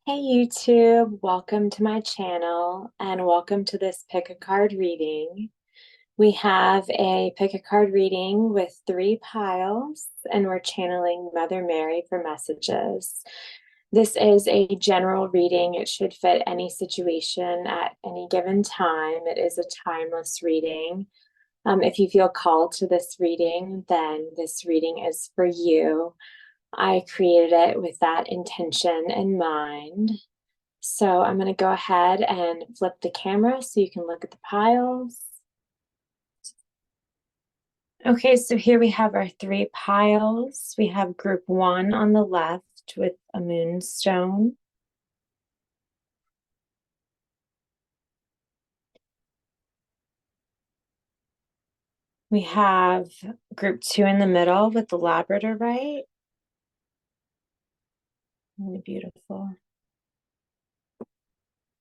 Hey YouTube, welcome to my channel and welcome to this pick a card reading. We have a pick a card reading with 3 piles and we're channeling Mother Mary for messages. This is a general reading. It should fit any situation at any given time. It is a timeless reading. If you feel called to this reading, then this reading is for you. I created it with that intention in mind. So I'm going to go ahead and flip the camera so you can look at the piles. Okay, so here we have our 3 piles. We have group 1 on the left with a moonstone. We have group 2 in the middle with the Labradorite. Really beautiful.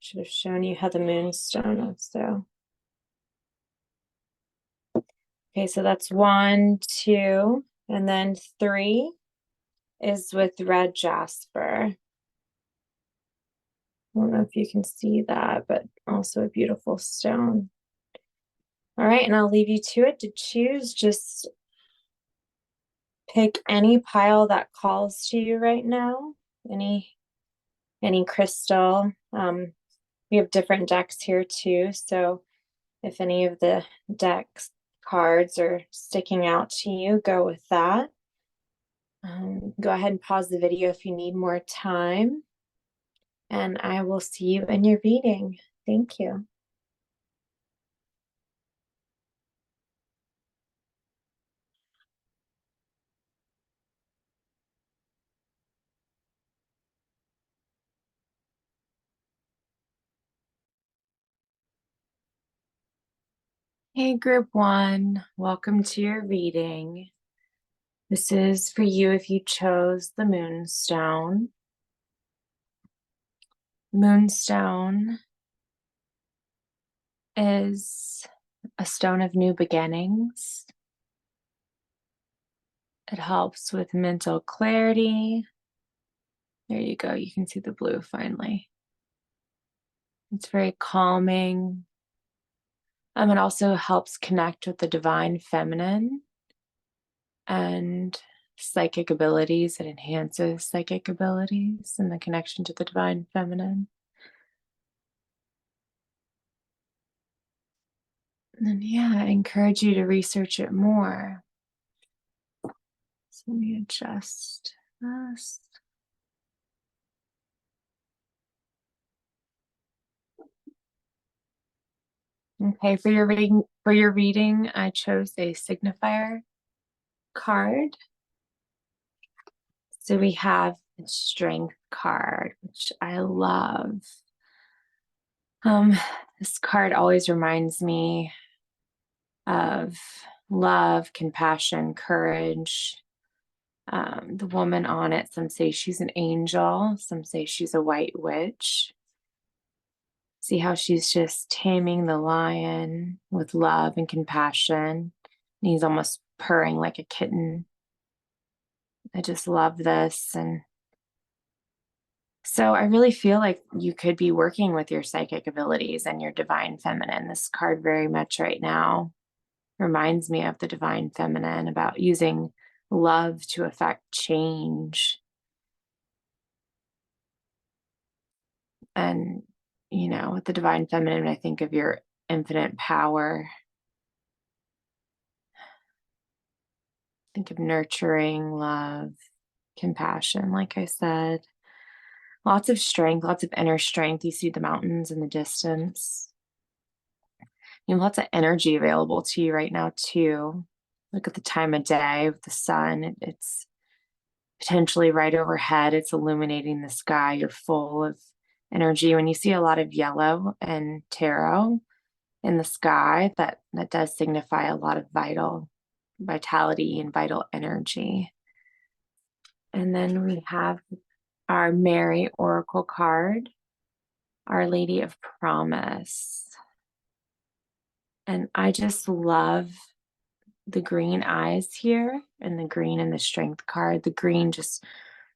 Should have shown you how the moonstone also. Okay, so that's 1, 2, and then 3 is with red jasper. I don't know if you can see that, but also a beautiful stone. All right, and I'll leave you to it to choose. Just pick any pile that calls to you right now, any crystal. We have different decks here too, so if any of the decks cards are sticking out to you, go with that. Go ahead and pause the video if you need more time, and I will see you in your reading. Thank you. Hey, group 1, welcome to your reading. This is for you if you chose the Moonstone. Moonstone is a stone of new beginnings. It helps with mental clarity. There you go. You can see the blue finally. It's very calming. It also helps connect with the divine feminine and psychic abilities. It enhances psychic abilities and the connection to the divine feminine. And then, yeah, I encourage you to research it more. So let me adjust this. Okay, for your reading, I chose a signifier card. So we have the Strength card, which I love. This card always reminds me of love, compassion, courage. The woman on it, some say she's an angel, some say she's a white witch. See how she's just taming the lion with love and compassion. And he's almost purring like a kitten. I just love this. And so I really feel like you could be working with your psychic abilities and your divine feminine. This card very much right now reminds me of the divine feminine, about using love to affect change. And, you know, with the divine feminine, I think of your infinite power. Think of nurturing, love, compassion, like I said. Lots of strength, lots of inner strength. You see the mountains in the distance. You have lots of energy available to you right now, too. Look at the time of day with the sun. It's potentially right overhead. It's illuminating the sky. You're full of energy. When you see a lot of yellow and tarot in the sky, that does signify a lot of vitality and vital energy. And then we have our Mary Oracle card, Our Lady of Promise. And I just love the green eyes here and the green in the Strength card. The green just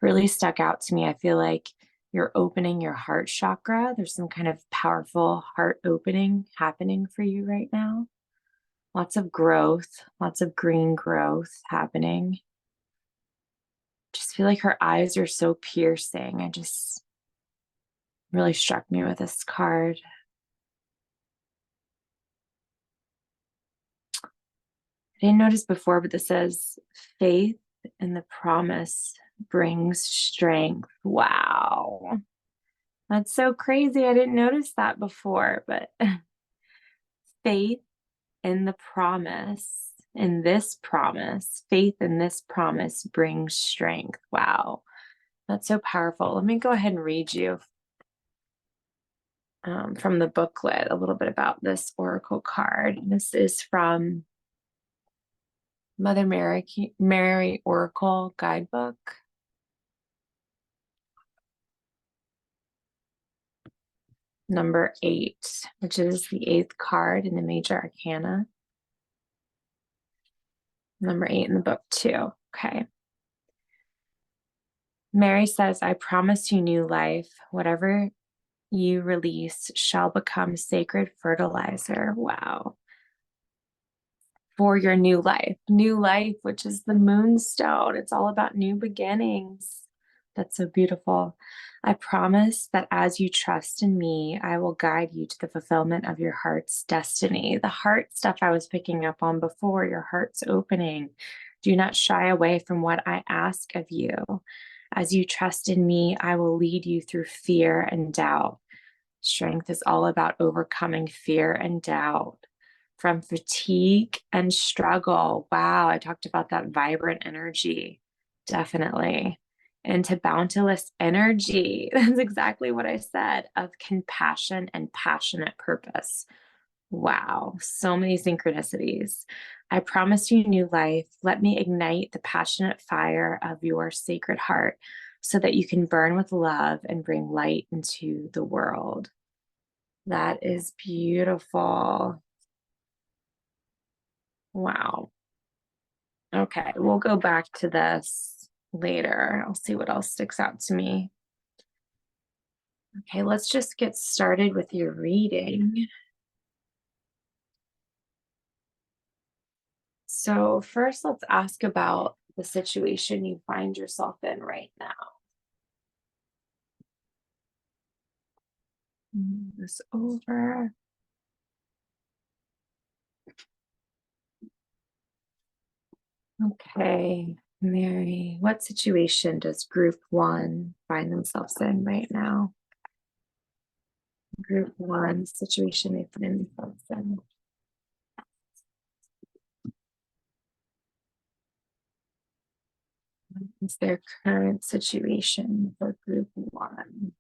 really stuck out to me. I feel like you're opening your heart chakra. There's some kind of powerful heart opening happening for you right now. Lots of growth, lots of green growth happening. Just feel like her eyes are so piercing. I just really struck me with this card. I didn't notice before, but this says faith in the promise brings strength. Wow. That's so crazy. I didn't notice that before, but faith in the promise, in this promise, faith in this promise brings strength. Wow. That's so powerful. Let me go ahead and read you from the booklet a little bit about this oracle card. This is from Mother Mary Oracle Guidebook. Number 8, which is the 8th card in the Major Arcana. Number 8 in the book too. Okay. Mary says, I promise you new life. Whatever you release shall become sacred fertilizer. Wow. For your new life, which is the Moonstone. It's all about new beginnings. That's so beautiful. I promise that as you trust in me, I will guide you to the fulfillment of your heart's destiny. The heart stuff I was picking up on before, your heart's opening. Do not shy away from what I ask of you. As you trust in me, I will lead you through fear and doubt. Strength is all about overcoming fear and doubt. From fatigue and struggle. Wow, I talked about that vibrant energy. Definitely. Into boundless energy. That's exactly what I said, of compassion and passionate purpose. Wow, so many synchronicities. I promise you new life. Let me ignite the passionate fire of your sacred heart so that you can burn with love and bring light into the world. That is beautiful. Wow. Okay, we'll go back to this later. I'll see what else sticks out to me. Okay, let's just get started with your reading. So first, let's ask about the situation you find yourself in right now. Move this over. Okay, Mary, what situation does group 1 find themselves in right now? Group 1 situation they find themselves in. What is their current situation for group 1?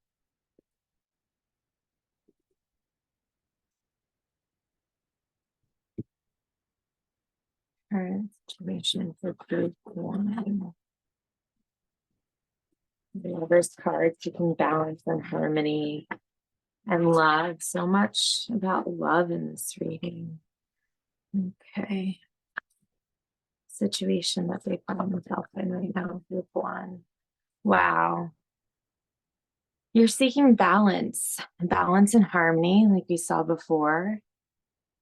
Current situation for group 1. The Lover's card, seeking balance and harmony and love. So much about love in this reading. Okay. Situation that they find themselves in right now, group 1. Wow. You're seeking balance and harmony, like we saw before.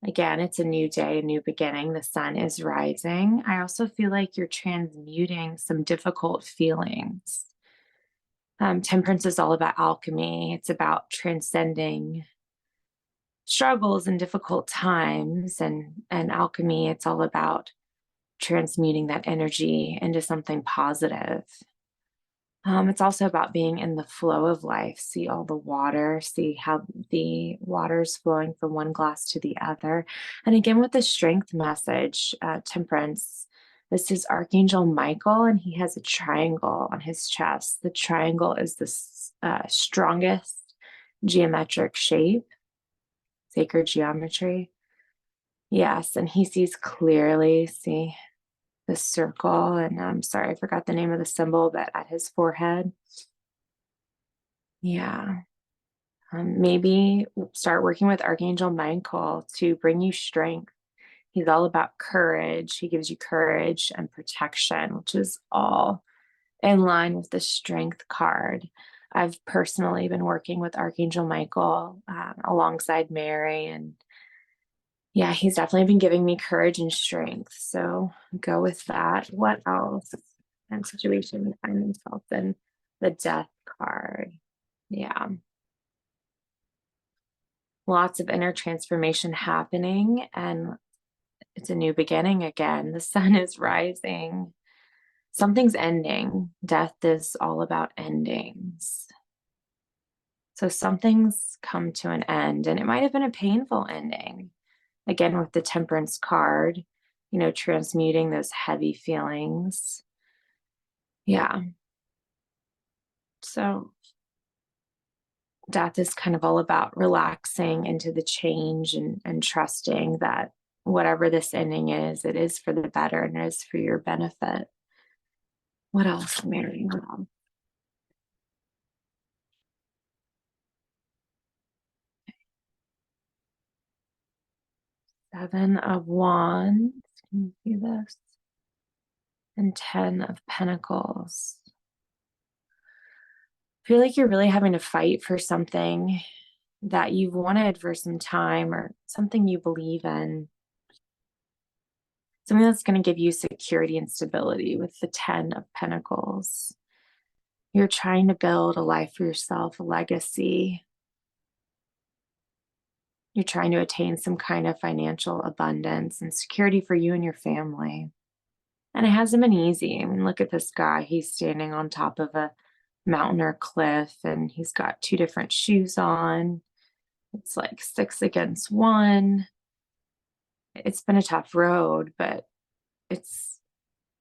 Again, it's a new day, a new beginning. The sun is rising. I also feel like you're transmuting some difficult feelings. Temperance is all about alchemy. It's about transcending struggles and difficult times, and alchemy, it's all about transmuting that energy into something positive. It's also about being in the flow of life. See all the water, see how the water is flowing from one glass to the other. And again, with the strength message, temperance, this is Archangel Michael, and he has a triangle on his chest. The triangle is the strongest geometric shape, sacred geometry. Yes, and he sees clearly, see the circle, and I'm sorry, I forgot the name of the symbol, but at his forehead. Yeah. Maybe start working with Archangel Michael to bring you strength. He's all about courage. He gives you courage and protection, which is all in line with the Strength card. I've personally been working with Archangel Michael alongside Mary, and yeah, he's definitely been giving me courage and strength. So go with that. What else? And situation we find themselves in. The Death card. Yeah. Lots of inner transformation happening, and it's a new beginning again. The sun is rising. Something's ending. Death is all about endings. So something's come to an end, and it might have been a painful ending. Again, with the Temperance card, transmuting those heavy feelings. Yeah. So death is kind of all about relaxing into the change and trusting that whatever this ending is, it is for the better and it is for your benefit. What else, Mary? What else? Seven of Wands. Can you see this? And 10 of Pentacles. I feel like you're really having to fight for something that you've wanted for some time, or something you believe in. Something that's going to give you security and stability with the 10 of Pentacles. You're trying to build a life for yourself, a legacy. You're trying to attain some kind of financial abundance and security for you and your family. And it hasn't been easy. I mean, look at this guy. He's standing on top of a mountain or cliff, and he's got two different shoes on. It's like 6 against 1. It's been a tough road, but it's,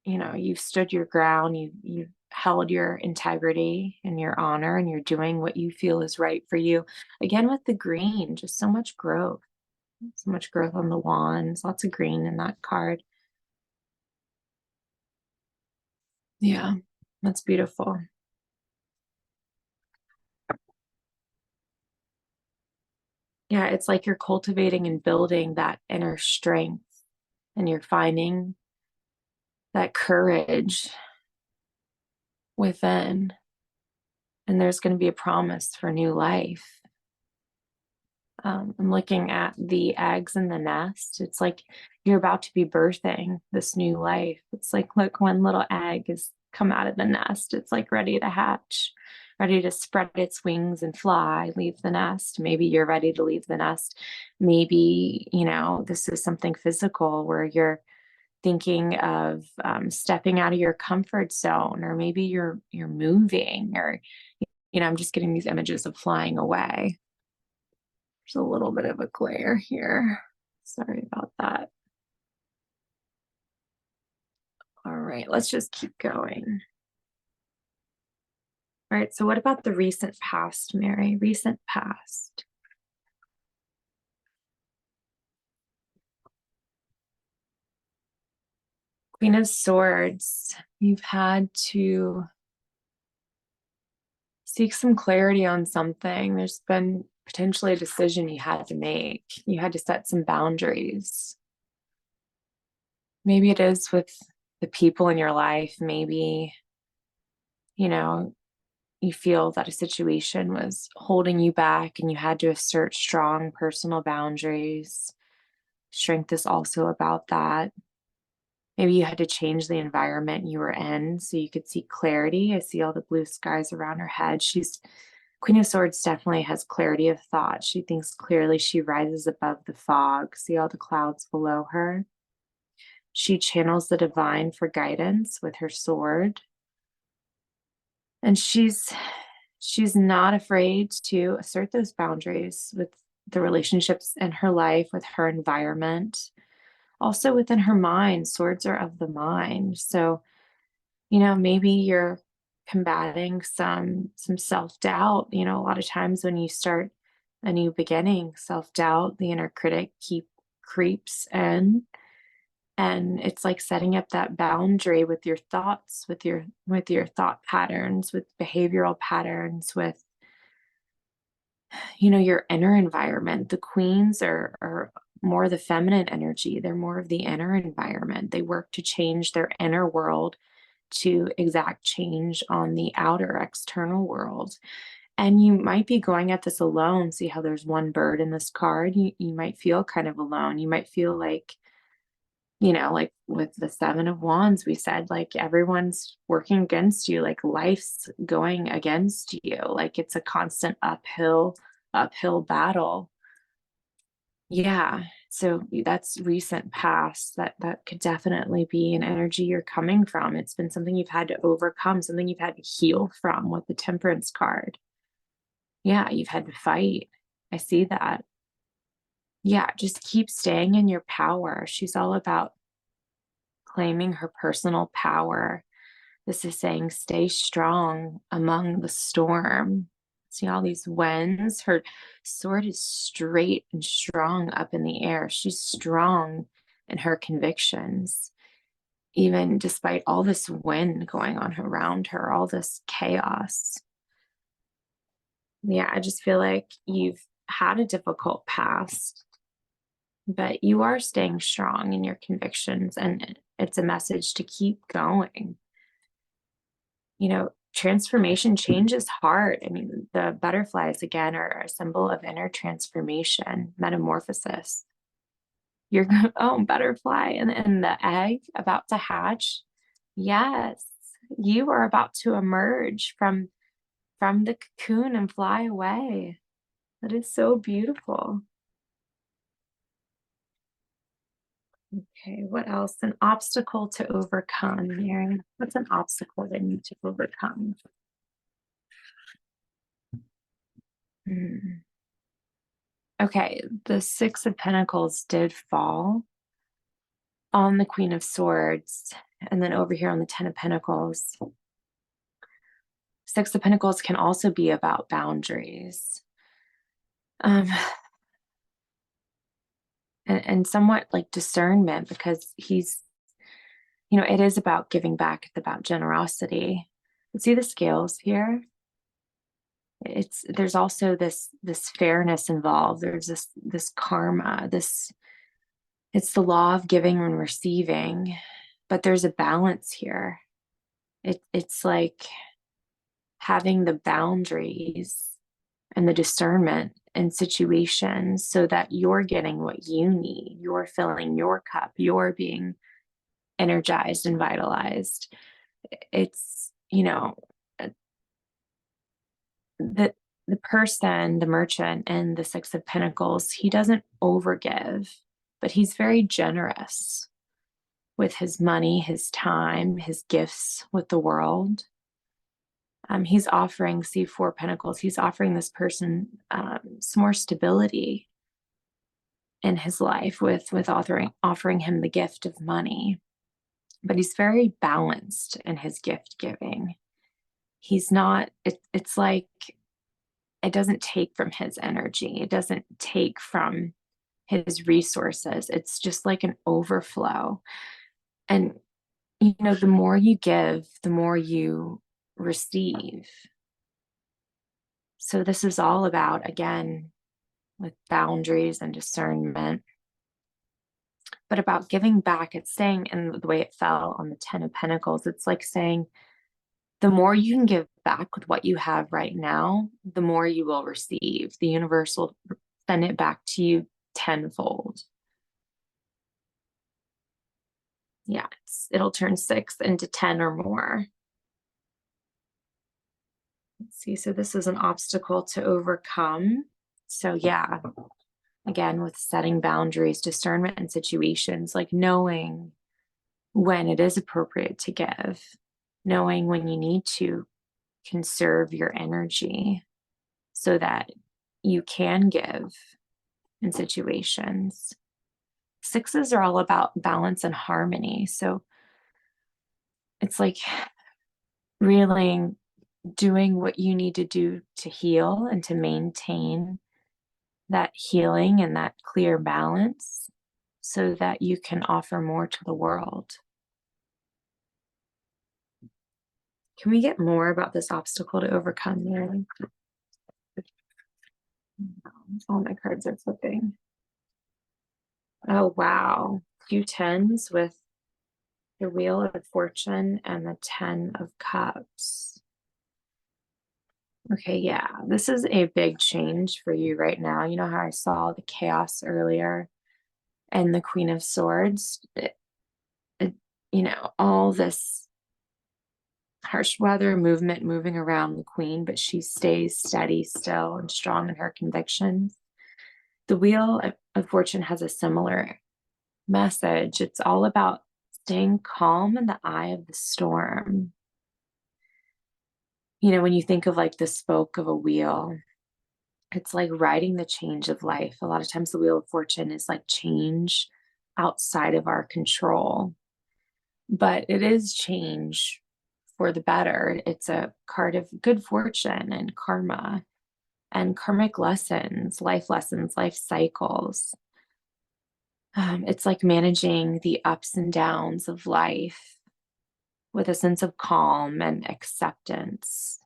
you've stood your ground. You've held your integrity and your honor, and you're doing what you feel is right for you. Again, with the green, just so much growth on the wands, lots of green in that card. Yeah, that's beautiful. Yeah, it's like you're cultivating and building that inner strength, and you're finding that courage within. And there's going to be a promise for new life. I'm looking at the eggs in the nest. It's like you're about to be birthing this new life. It's like, look, one little egg has come out of the nest. It's like ready to hatch, ready to spread its wings and fly, leave the nest. Maybe you're ready to leave the nest. Maybe, this is something physical where you're thinking of stepping out of your comfort zone, or maybe you're moving, or, I'm just getting these images of flying away. There's a little bit of a glare here. Sorry about that. All right, let's just keep going. All right, so what about the recent past, Mary? Recent past. Queen of Swords. You've had to seek some clarity on something. There's been potentially a decision you had to make. You had to set some boundaries. Maybe it is with the people in your life. Maybe, you feel that a situation was holding you back and you had to assert strong personal boundaries. Strength is also about that. Maybe you had to change the environment you were in so you could see clarity. I see all the blue skies around her head. Queen of Swords definitely has clarity of thought. She thinks clearly. She rises above the fog. See all the clouds below her? She channels the divine for guidance with her sword. And she's not afraid to assert those boundaries with the relationships in her life, with her environment, also within her mind. Swords are of the mind. So, maybe you're combating some self-doubt. A lot of times when you start a new beginning, self-doubt, the inner critic creeps in. And it's like setting up that boundary with your thoughts, with your thought patterns, with behavioral patterns, with your inner environment. The queens are more the feminine energy. They're more of the inner environment. They work to change their inner world to exact change on the outer external world. And you might be going at this alone. See how there's one bird in this card? You might feel kind of alone. You might feel like, like with the Seven of Wands, we said, like everyone's working against you, like life's going against you. Like it's a constant uphill battle. Yeah. So that's recent past. That could definitely be an energy you're coming from. It's been something you've had to overcome, something you've had to heal from with the Temperance card. Yeah, you've had to fight. I see that. Yeah, just keep staying in your power. She's all about claiming her personal power. This is saying stay strong among the storm. See all these winds? Her sword is straight and strong up in the air. She's strong in her convictions, even despite all this wind going on around her, all this chaos. Yeah, I just feel like you've had a difficult past, but you are staying strong in your convictions, and it's a message to keep going. Transformation, change is hard. I mean, the butterflies again are a symbol of inner transformation, metamorphosis. You're butterfly and the egg about to hatch. Yes, you are about to emerge from the cocoon and fly away. That is so beautiful. Okay, what else? An obstacle to overcome, Mary. What's an obstacle that you need to overcome? Okay, the Six of Pentacles did fall on the Queen of Swords, and then over here on the Ten of Pentacles. Six of Pentacles can also be about boundaries. And somewhat like discernment, because it is about giving back, it's about generosity. See the scales here? There's also this fairness involved. There's this karma, it's the law of giving and receiving, but there's a balance here. It's like having the boundaries and the discernment in situations so that you're getting what you need, you're filling your cup, you're being energized and vitalized. It's, the person, the merchant in the Six of Pentacles, he doesn't overgive, but he's very generous with his money, his time, his gifts with the world. He's offering, see, Four Pentacles, he's offering this person some more stability in his life with offering him the gift of money. But he's very balanced in his gift giving. He's not, it's like, it doesn't take from his energy. It doesn't take from his resources. It's just like an overflow. And, the more you give, the more you receive. So this is all about, again, with boundaries and discernment, but about giving back. It's saying, in the way it fell on the Ten of Pentacles, it's like saying, the more you can give back with what you have right now, the more you will receive. The universe will send it back to you tenfold. Yeah, it'll turn 6 into 10 or more. Let's see. So this is an obstacle to overcome. So yeah, again, with setting boundaries, discernment in situations, like knowing when it is appropriate to give, knowing when you need to conserve your energy so that you can give in situations. Sixes are all about balance and harmony. So it's like really doing what you need to do to heal and to maintain that healing and that clear balance so that you can offer more to the world. Can we get more about this obstacle to overcome, Mary? All my cards are flipping. Oh, wow. 2 tens with the Wheel of Fortune and the Ten of Cups. Okay, yeah, this is a big change for you right now. You know how I saw the chaos earlier and the Queen of Swords? It, all this harsh weather movement moving around the Queen, but she stays steady still and strong in her convictions. The Wheel of Fortune has a similar message. It's all about staying calm in the eye of the storm. When you think of like the spoke of a wheel, it's like riding the change of life. A lot of times the Wheel of Fortune is like change outside of our control, but it is change for the better. It's a card of good fortune and karma and karmic lessons, life cycles. It's like managing the ups and downs of life with a sense of calm and acceptance.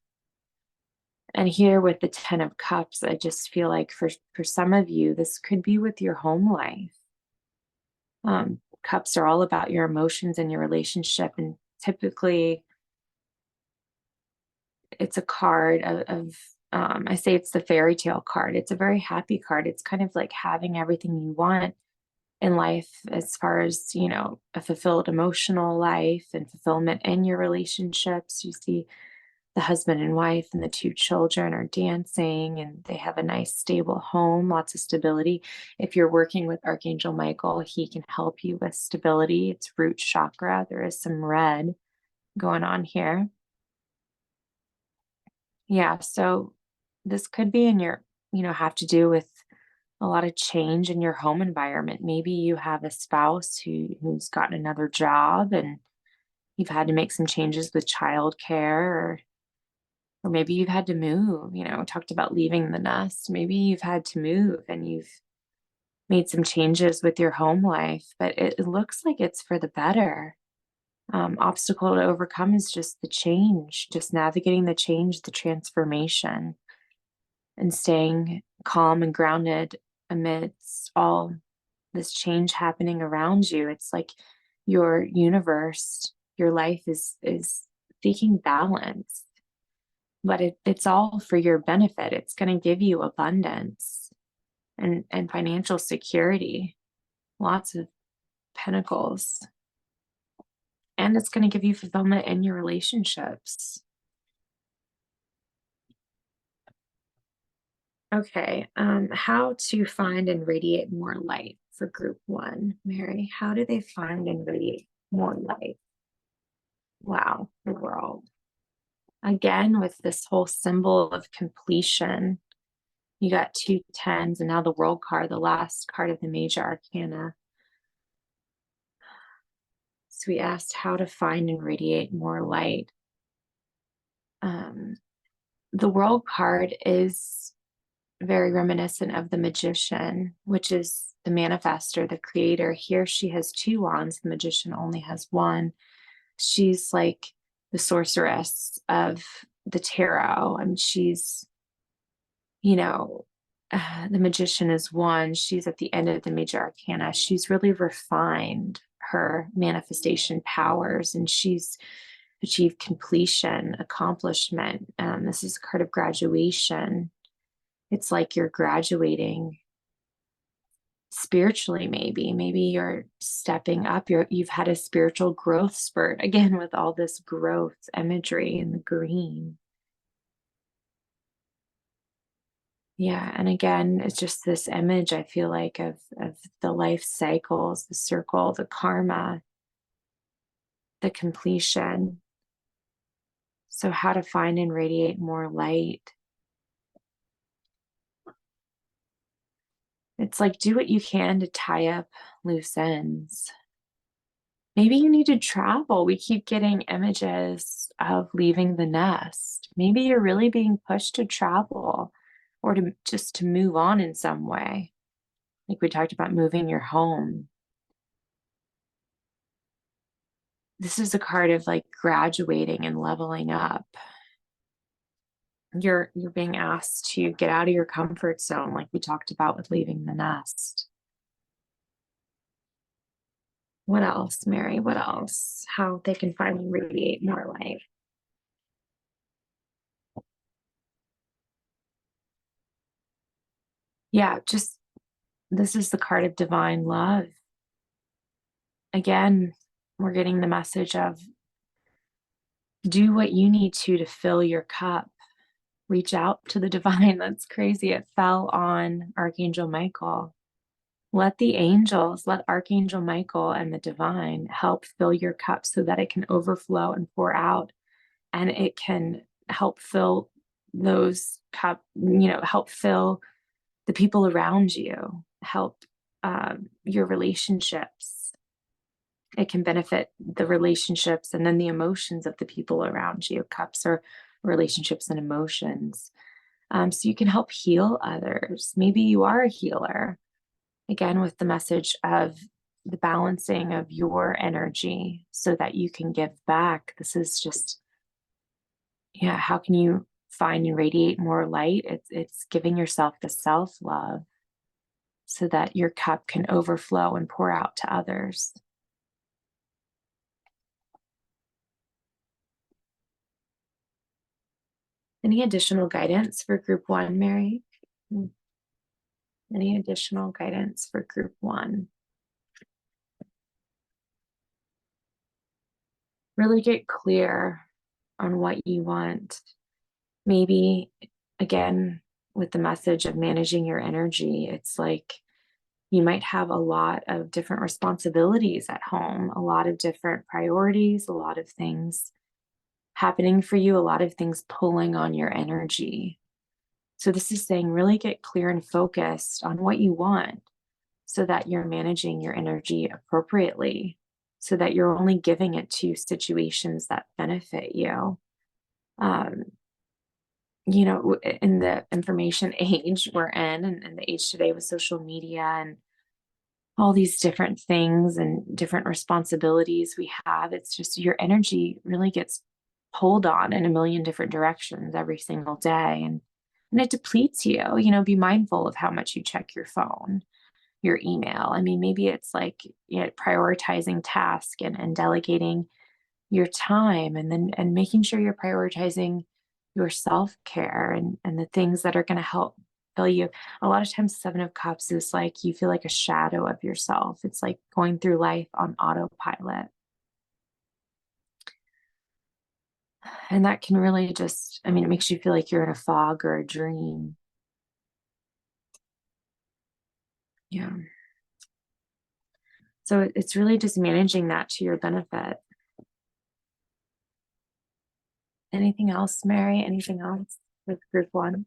And here with the Ten of Cups, I just feel like for some of you, this could be with your home life. Cups are all about your emotions and your relationship. And typically, it's a card I say it's the fairy tale card. It's a very happy card. It's kind of like having everything you want in life as far as, a fulfilled emotional life and fulfillment in your relationships. You see the husband and wife and the two children are dancing and they have a nice stable home, lots of stability. If you're working with Archangel Michael, he can help you with stability. It's root chakra. There is some red going on here. Yeah, so this could be in your, have to do with a lot of change in your home environment. Maybe you have a spouse who's gotten another job and you've had to make some changes with childcare, or maybe you've had to move, talked about leaving the nest. Maybe you've had to move and you've made some changes with your home life, but it looks like it's for the better. Obstacle to overcome is just the change, just navigating the change, the transformation, and staying calm and grounded amidst all this change happening around you. It's like your universe, your life is seeking balance, but it's all for your benefit. It's going to give you abundance and financial security, lots of pentacles, and it's going to give you fulfillment in your relationships. Okay, how to find and radiate more light for group one. Mary, how do they find and radiate more light? Wow, the world. Again, with this whole symbol of completion, you got 2 10s and now the world card, the last card of the major arcana. So we asked how to find and radiate more light. The world card is very reminiscent of the magician, which is the manifestor, the creator. Here she has 2 wands. The magician only has 1. She's like the sorceress of the tarot. I mean, she's, the magician is 1. She's at the end of the major arcana. She's really refined her manifestation powers and she's achieved completion, accomplishment. This is a card of graduation. It's like you're graduating spiritually. Maybe you're stepping up. You've had a spiritual growth spurt, again with all this growth imagery in the green. Yeah, and again, it's just this image, I feel like, of the life cycles, the circle, the karma, the completion. So how to find and radiate more light. It's like do what you can to tie up loose ends. Maybe you need to travel. We keep getting images of leaving the nest. Maybe you're really being pushed to travel or to move on in some way. Like we talked about moving your home. This is a card of like graduating and leveling up. You're being asked to get out of your comfort zone, like we talked about with leaving the nest. What else, Mary? What else? How they can finally radiate more light. Yeah, just this is the card of divine love. Again, we're getting the message of do what you need to fill your cup. Reach out to the divine. That's crazy. It fell on Archangel Michael. Let the angels, let Archangel Michael and the divine help fill your cup so that it can overflow and pour out, and it can help fill those help fill the people around you, help your relationships. It can benefit the relationships and then the emotions of the people around you. Cups are relationships and emotions. So you can help heal others. Maybe you are a healer. Again, with the message of the balancing of your energy so that you can give back. This is just, yeah, how can you find and radiate more light? It's giving yourself the self-love so that your cup can overflow and pour out to others. Any additional guidance for group one, Mary? Any additional guidance for group one? Really get clear on what you want. Maybe, again, with the message of managing your energy, it's like you might have a lot of different responsibilities at home, a lot of different priorities, a lot of things happening for you, a lot of things pulling on your energy. So this is saying really get clear and focused on what you want so that you're managing your energy appropriately, so that you're only giving it to situations that benefit you. Um, in the information age we're in, and the age today with social media and all these different things and different responsibilities we have, it's just your energy really gets pulled on in a million different directions every single day. And it depletes you. Be mindful of how much you check your phone, your email. I mean, maybe it's like, prioritizing task and delegating your time, and making sure you're prioritizing your self-care and the things that are going to help fill you. A lot of times, Seven of Cups is like you feel like a shadow of yourself. It's like going through life on autopilot. And that can really just, it makes you feel like you're in a fog or a dream. Yeah. So it's really just managing that to your benefit. Anything else, Mary? Anything else with group one?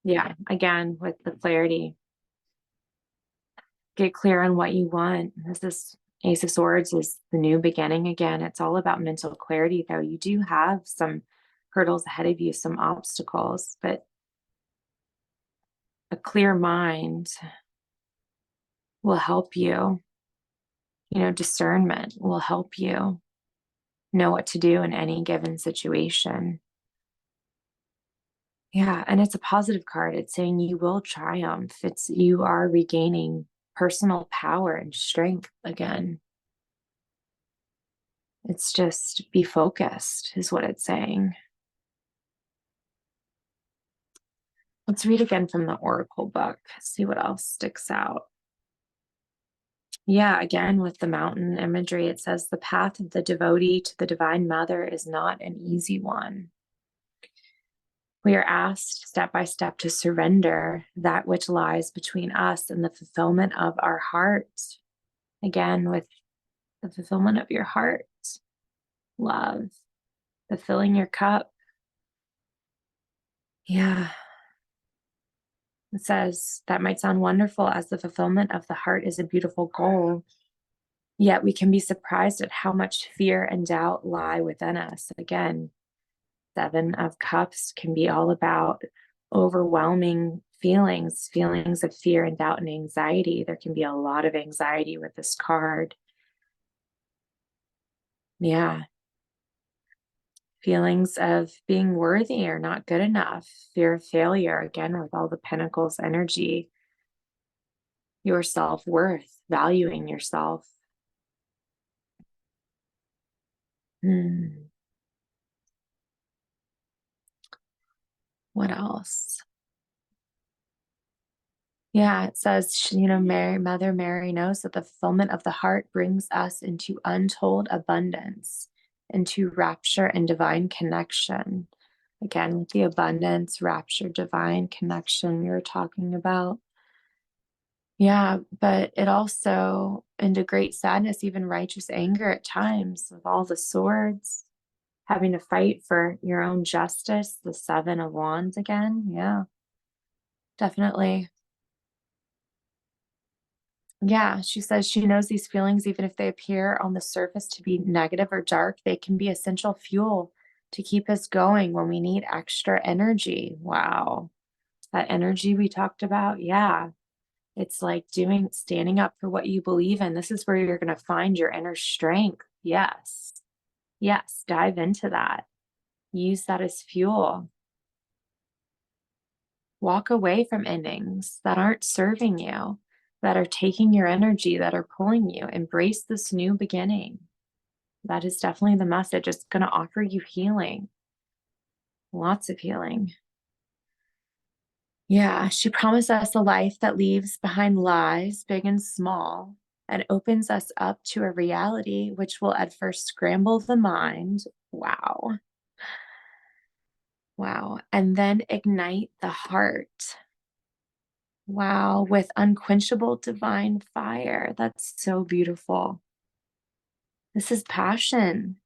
Yeah, again, with the clarity, get clear on what you want. This is Ace of Swords is the new beginning again. It's all about mental clarity, though. You do have some hurdles ahead of you, some obstacles, but a clear mind will help you. Discernment will help you know what to do in any given situation. Yeah, and it's a positive card. It's saying you will triumph. You are regaining personal power and strength again. It's just be focused, is what it's saying. Let's read again from the Oracle book, see what else sticks out. Yeah, again, with the mountain imagery, it says the path of the devotee to the Divine Mother is not an easy one. We are asked step by step to surrender that which lies between us and the fulfillment of our heart. Again, with the fulfillment of your heart, love, the filling your cup. Yeah. It says that might sound wonderful, as the fulfillment of the heart is a beautiful goal. Yet we can be surprised at how much fear and doubt lie within us. Again, Seven of Cups can be all about overwhelming feelings of fear and doubt and anxiety. There can be a lot of anxiety with this card. Yeah. Feelings of being worthy or not good enough, fear of failure, again, with all the pentacles energy, your self-worth, valuing yourself. What else? Yeah, it says, Mother Mary knows that the fulfillment of the heart brings us into untold abundance, into rapture and divine connection. Again, with the abundance, rapture, divine connection we were talking about. Yeah, but it also, into great sadness, even righteous anger at times, with all the swords, having to fight for your own justice, the Seven of Wands again. Yeah, definitely. Yeah, she says she knows these feelings, even if they appear on the surface to be negative or dark, they can be essential fuel to keep us going when we need extra energy. Wow. That energy we talked about. Yeah. It's like standing up for what you believe in. This is where you're going to find your inner strength. Yes. Yes. Dive into that. Use that as fuel. Walk away from endings that aren't serving you, that are taking your energy, that are pulling you. Embrace this new beginning. That is definitely the message. It's going to offer you healing, lots of healing. Yeah, she promised us a life that leaves behind lies, big and small, and opens us up to a reality which will at first scramble the mind. Wow. Wow. And then ignite the heart. Wow. With unquenchable divine fire. That's so beautiful. This is passion.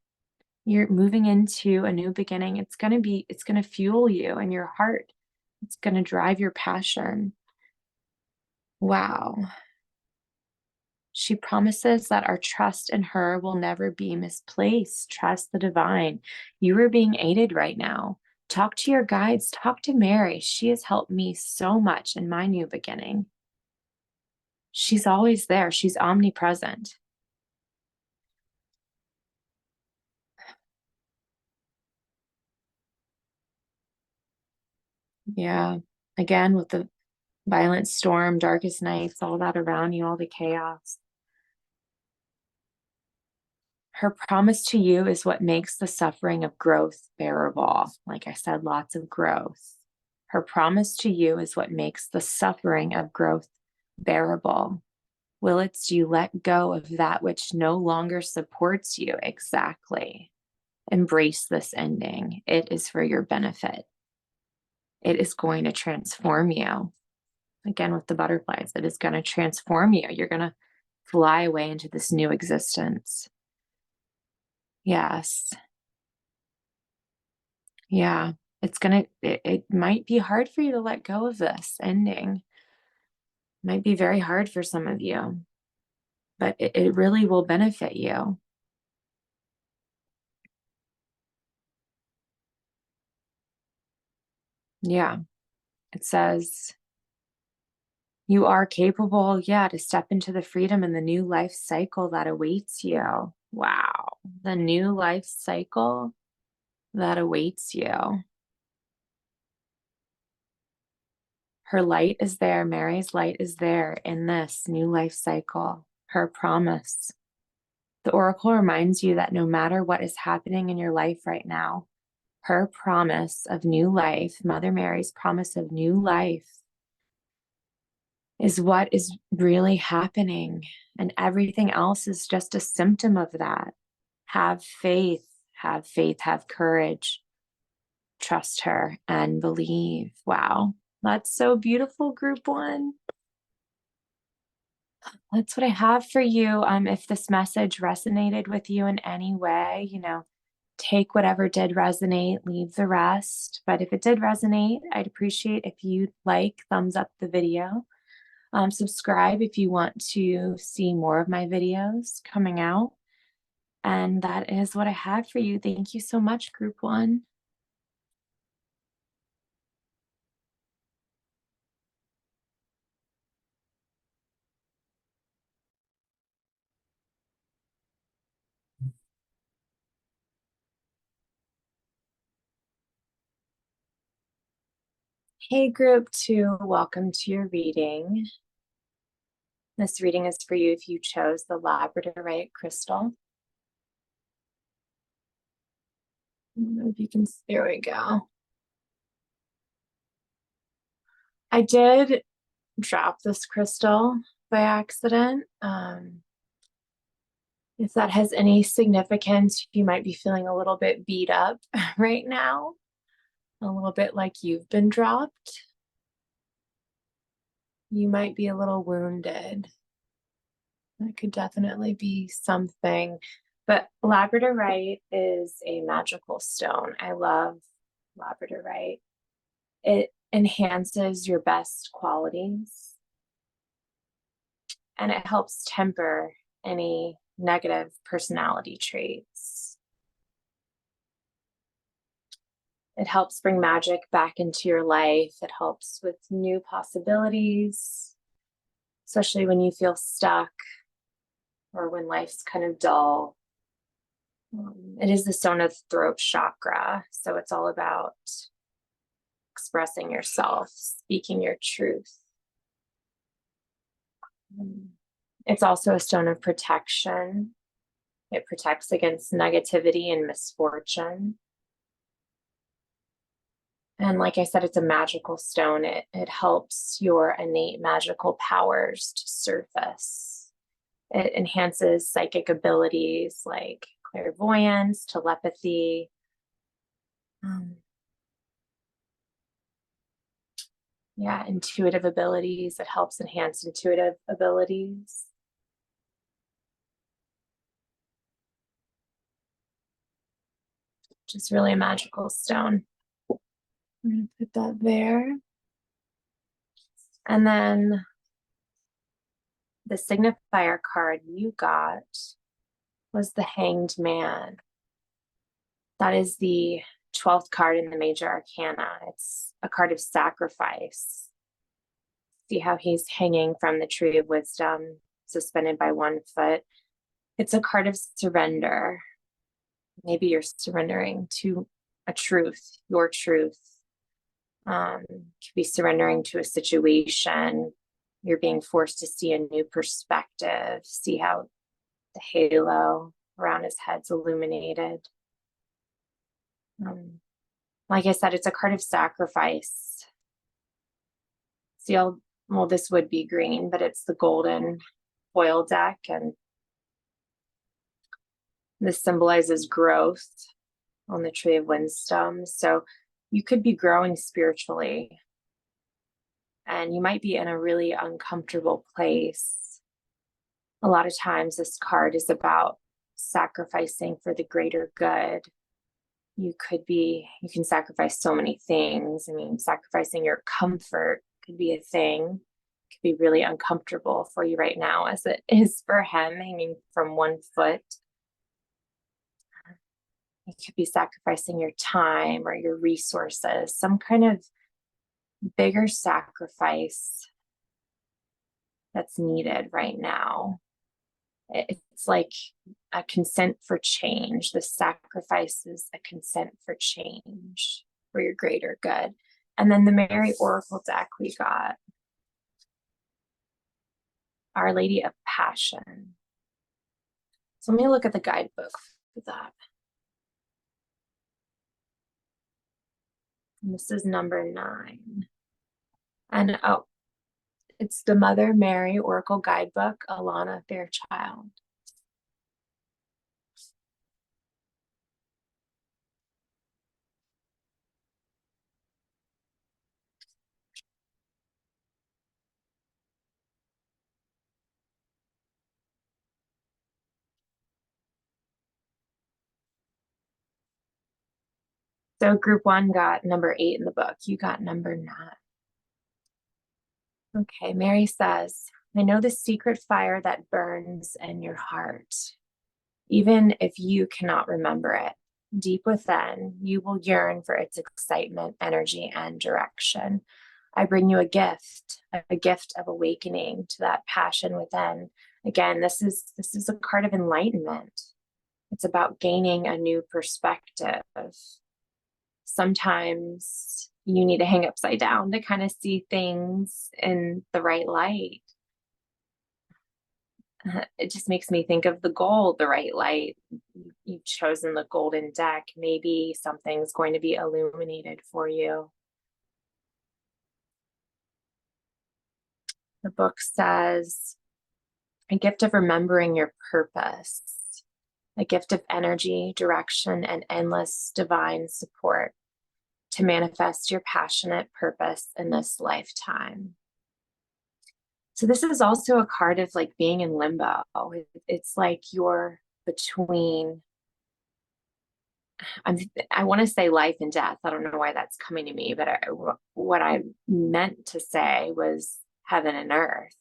You're moving into a new beginning. It's going to fuel you and your heart. It's going to drive your passion. Wow. She promises that our trust in her will never be misplaced. Trust the divine. You are being aided right now. Talk to your guides. Talk to Mary. She has helped me so much in my new beginning. She's always there. She's omnipresent. Yeah. Again, with the violent storm, darkest nights, all that around you, all the chaos. Her promise to you is what makes the suffering of growth bearable. Like I said, lots of growth. Her promise to you is what makes the suffering of growth bearable. Willits, you let go of that which no longer supports you. Exactly. Embrace this ending. It is for your benefit. It is going to transform you. Again, with the butterflies, it is going to transform you. You're going to fly away into this new existence. Yes. Yeah. It might be hard for you to let go of this ending. It might be very hard for some of you, but it really will benefit you. Yeah. It says, you are capable, yeah, to step into the freedom and the new life cycle that awaits you. Wow. The new life cycle that awaits you. Her light is there. Mary's light is there in this new life cycle. Her promise. The oracle reminds you that no matter what is happening in your life right now, her promise of new life, Mother Mary's promise of new life, is what is really happening. And everything else is just a symptom of that. Have faith, have faith, have courage, trust her, and believe. Wow, that's so beautiful, group one. That's what I have for you. If this message resonated with you in any way, take whatever did resonate, leave the rest. But if it did resonate, I'd appreciate if you'd thumbs up the video. Subscribe if you want to see more of my videos coming out. And that is what I have for you. Thank you so much, group one. Hey, group 2, welcome to your reading. This reading is for you if you chose the Labradorite crystal. I don't know if you can, there we go. I did drop this crystal by accident. If that has any significance, you might be feeling a little bit beat up right now, a little bit like you've been dropped. You might be a little wounded. That could definitely be something. But Labradorite is a magical stone. I love Labradorite. It enhances your best qualities and it helps temper any negative personality traits. It helps bring magic back into your life. It helps with new possibilities, especially when you feel stuck or when life's kind of dull. It is the stone of throat chakra, so it's all about expressing yourself, speaking your truth. It's also a stone of protection. It protects against negativity and misfortune. And like I said, it's a magical stone. It helps your innate magical powers to surface. It enhances psychic abilities like clairvoyance, telepathy. Intuitive abilities. It helps enhance intuitive abilities. Just really a magical stone. I'm going to put that there. And then the signifier card you got was the Hanged Man. That is the 12th card in the major arcana. It's a card of sacrifice. See how he's hanging from the tree of wisdom, suspended by one foot. It's a card of surrender. Maybe you're surrendering to a truth, your truth. Could be surrendering to a situation. You're being forced to see a new perspective, see how the halo around his head's illuminated. Like I said, it's a card of sacrifice. See, well, this would be green, but it's the golden foil deck, and this symbolizes growth on the tree of wisdom. So you could be growing spiritually, and you might be in a really uncomfortable place. A lot of times this card is about sacrificing for the greater good. You can sacrifice so many things. I mean, sacrificing your comfort could be a thing. It could be really uncomfortable for you right now, as it is for him, hanging from one foot. You could be sacrificing your time or your resources, some kind of bigger sacrifice that's needed right now. It's like a consent for change. The sacrifice is a consent for change for your greater good. And then the Mary Oracle deck we got, Our Lady of Passion. So let me look at the guidebook for that. And this is number 9. And it's the Mother Mary Oracle Guidebook, Alana Fairchild. So group 1 got number 8 in the book. You got number 9. Okay, Mary says, I know the secret fire that burns in your heart. Even if you cannot remember it, deep within, you will yearn for its excitement, energy, and direction. I bring you a gift of awakening to that passion within. Again, this is a card of enlightenment. It's about gaining a new perspective. Sometimes you need to hang upside down to kind of see things in the right light. It just makes me think of the gold, the right light. You've chosen the golden deck. Maybe something's going to be illuminated for you. The book says, a gift of remembering your purpose, a gift of energy, direction, and endless divine support to manifest your passionate purpose in this lifetime. So this is also a card of like being in limbo. It's like you're between, I want to say life and death. I don't know why that's coming to me, but what I meant to say was heaven and earth.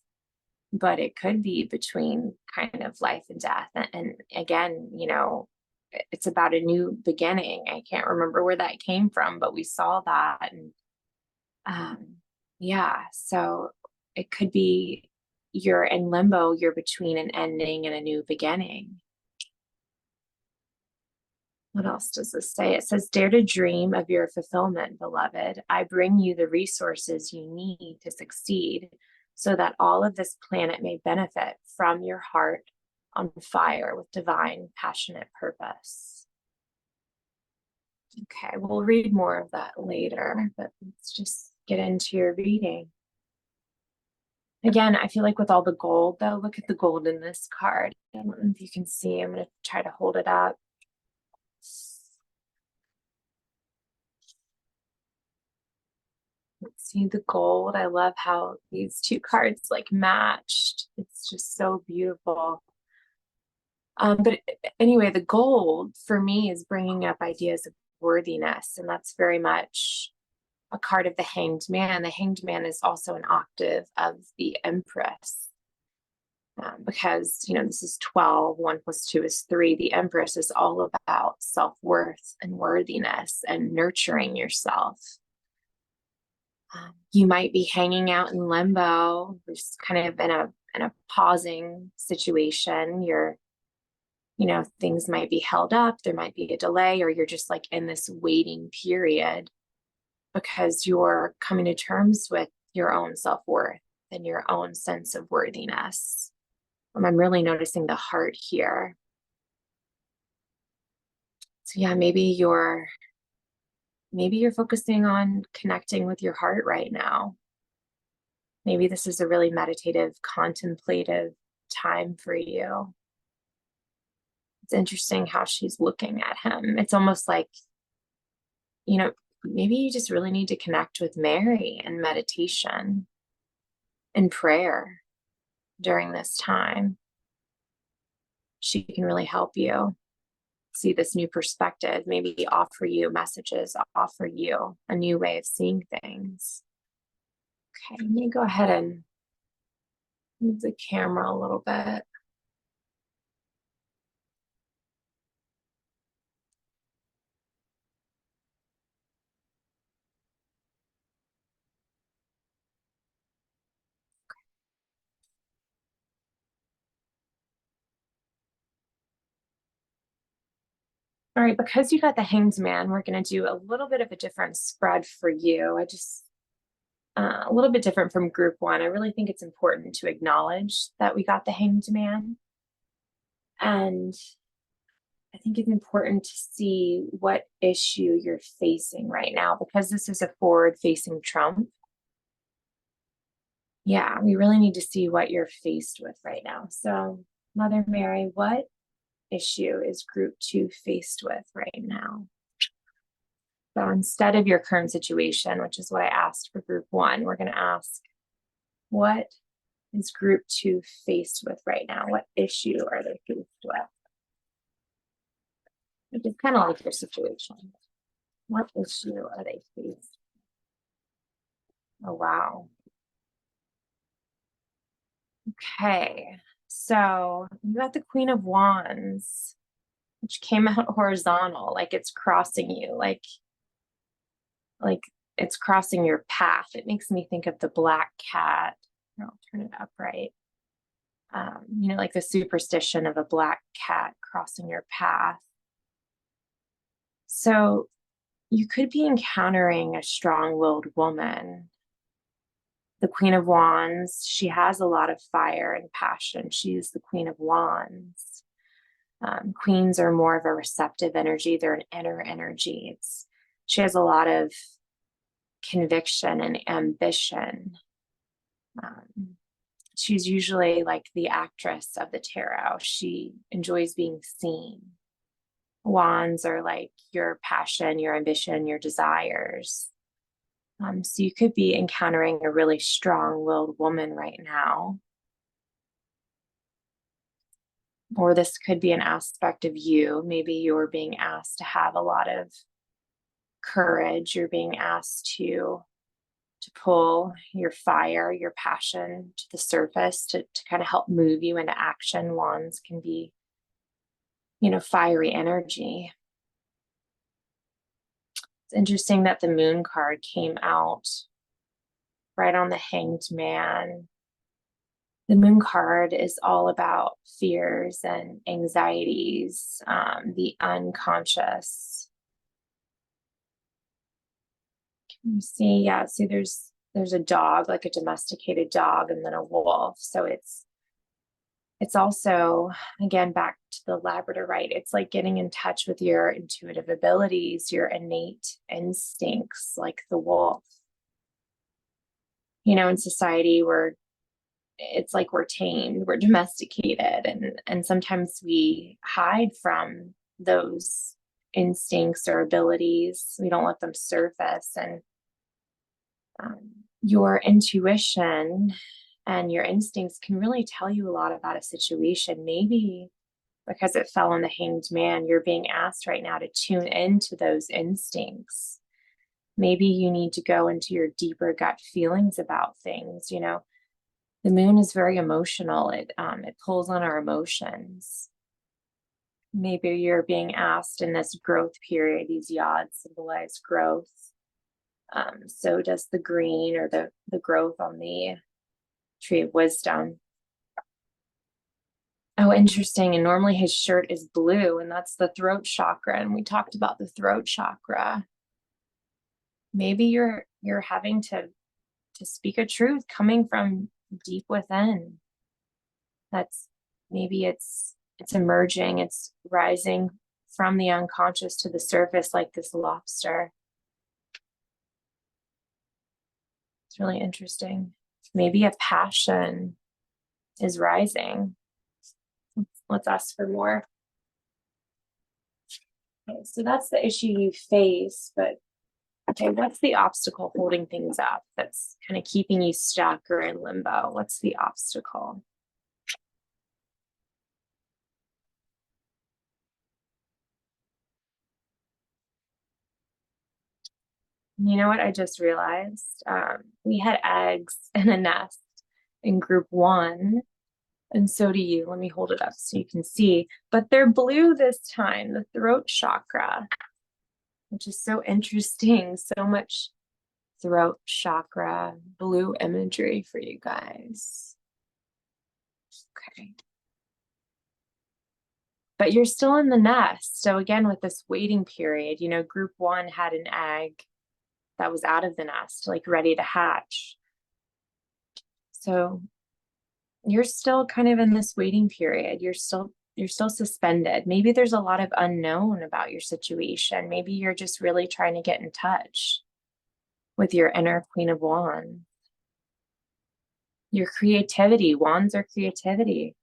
But it could be between kind of life and death. And again, you know, it's about a new beginning. I can't remember where that came from, but we saw that. And yeah, so it could be you're in limbo, you're between an ending and a new beginning. What else does this say? It says, dare to dream of your fulfillment, beloved. I bring you the resources you need to succeed so that all of this planet may benefit from your heart on fire with divine, passionate purpose. Okay, we'll read more of that later, but let's just get into your reading. Again, I feel like with all the gold, though, look at the gold in this card. I don't know if you can see. I'm going to try to hold it up. Let's see the gold. I love how these two cards like matched. It's just so beautiful. But anyway, the gold for me is bringing up ideas of worthiness, and that's very much a card of the Hanged Man. The Hanged Man is also an octave of the Empress. Because, you know, this is 12, 1 + 2 is 3. The Empress is all about self-worth and worthiness and nurturing yourself. You might be hanging out in limbo, just kind of in a pausing situation. You know, things might be held up, there might be a delay, or you're just like in this waiting period because you're coming to terms with your own self-worth and your own sense of worthiness. I'm really noticing the heart here. So yeah, maybe you're focusing on connecting with your heart right now. Maybe this is a really meditative, contemplative time for you. It's interesting how she's looking at him. It's almost like, you know, maybe you just really need to connect with Mary in meditation and prayer during this time. She can really help you see this new perspective, maybe offer you messages, offer you a new way of seeing things. Okay, let me go ahead and move the camera a little bit. All right, because you got the Hanged Man, we're going to do a little bit of a different spread for you. A little bit different from group one. I really think it's important to acknowledge that we got the Hanged Man. And I think it's important to see what issue you're facing right now, because this is a forward-facing trump. Yeah, we really need to see what you're faced with right now. So, Mother Mary, what issue is group 2 faced with right now? So instead of your current situation, which is what I asked for group 1, we're going to ask, what is group 2 faced with right now? What issue are they faced with? Which is kind of like your situation. What issue are they faced? Oh, wow. Okay, so you got the Queen of Wands, which came out horizontal, like it's crossing you, like it's crossing your path. It makes me think of the black cat. I'll turn it upright. You know, like the superstition of a black cat crossing your path. So you could be encountering a strong-willed woman. The Queen of Wands, she has a lot of fire and passion. She's the Queen of Wands. Queens are more of a receptive energy. They're an inner energy. She has a lot of conviction and ambition. She's usually like the actress of the tarot. She enjoys being seen. Wands are like your passion, your ambition, your desires. So you could be encountering a really strong-willed woman right now. Or this could be an aspect of you. Maybe you're being asked to have a lot of courage. You're being asked to pull your fire, your passion to the surface to kind of help move you into action. Wands can be, fiery energy. It's interesting that the Moon card came out right on the Hanged Man. The Moon card is all about fears and anxieties, the unconscious. Can you see? Yeah, see there's a dog, like a domesticated dog, and then a wolf. So it's also, again, back to the Labradorite, it's like getting in touch with your intuitive abilities, your innate instincts, like the wolf. In society, it's like we're tamed, we're domesticated, and sometimes we hide from those instincts or abilities. We don't let them surface. And your intuition and your instincts can really tell you a lot about a situation. Maybe because it fell on the Hanged Man, you're being asked right now to tune into those instincts. Maybe you need to go into your deeper gut feelings about things. The Moon is very emotional. It pulls on our emotions. Maybe you're being asked in this growth period, these yods symbolize growth. So does the green, or the growth on the Tree of Wisdom. Oh, interesting. And normally his shirt is blue, and that's the throat chakra. And we talked about the throat chakra. Maybe you're having to speak a truth coming from deep within. Maybe it's emerging, it's rising from the unconscious to the surface like this lobster. It's really interesting. Maybe a passion is rising. Let's ask for more. Okay, so that's the issue you face, but okay, what's the obstacle holding things up that's kind of keeping you stuck or in limbo? What's the obstacle? You know what I just realized? We had eggs in a nest in group 1, and so do you. Let me hold it up so you can see. But they're blue this time, the throat chakra, which is so interesting. So much throat chakra blue imagery for you guys. Okay. But you're still in the nest. So again, with this waiting period, group 1 had an egg that was out of the nest, like ready to hatch. So you're still kind of in this waiting period. You're still suspended. Maybe there's a lot of unknown about your situation. Maybe you're just really trying to get in touch with your inner Queen of Wands. Your creativity. Wands are creativity.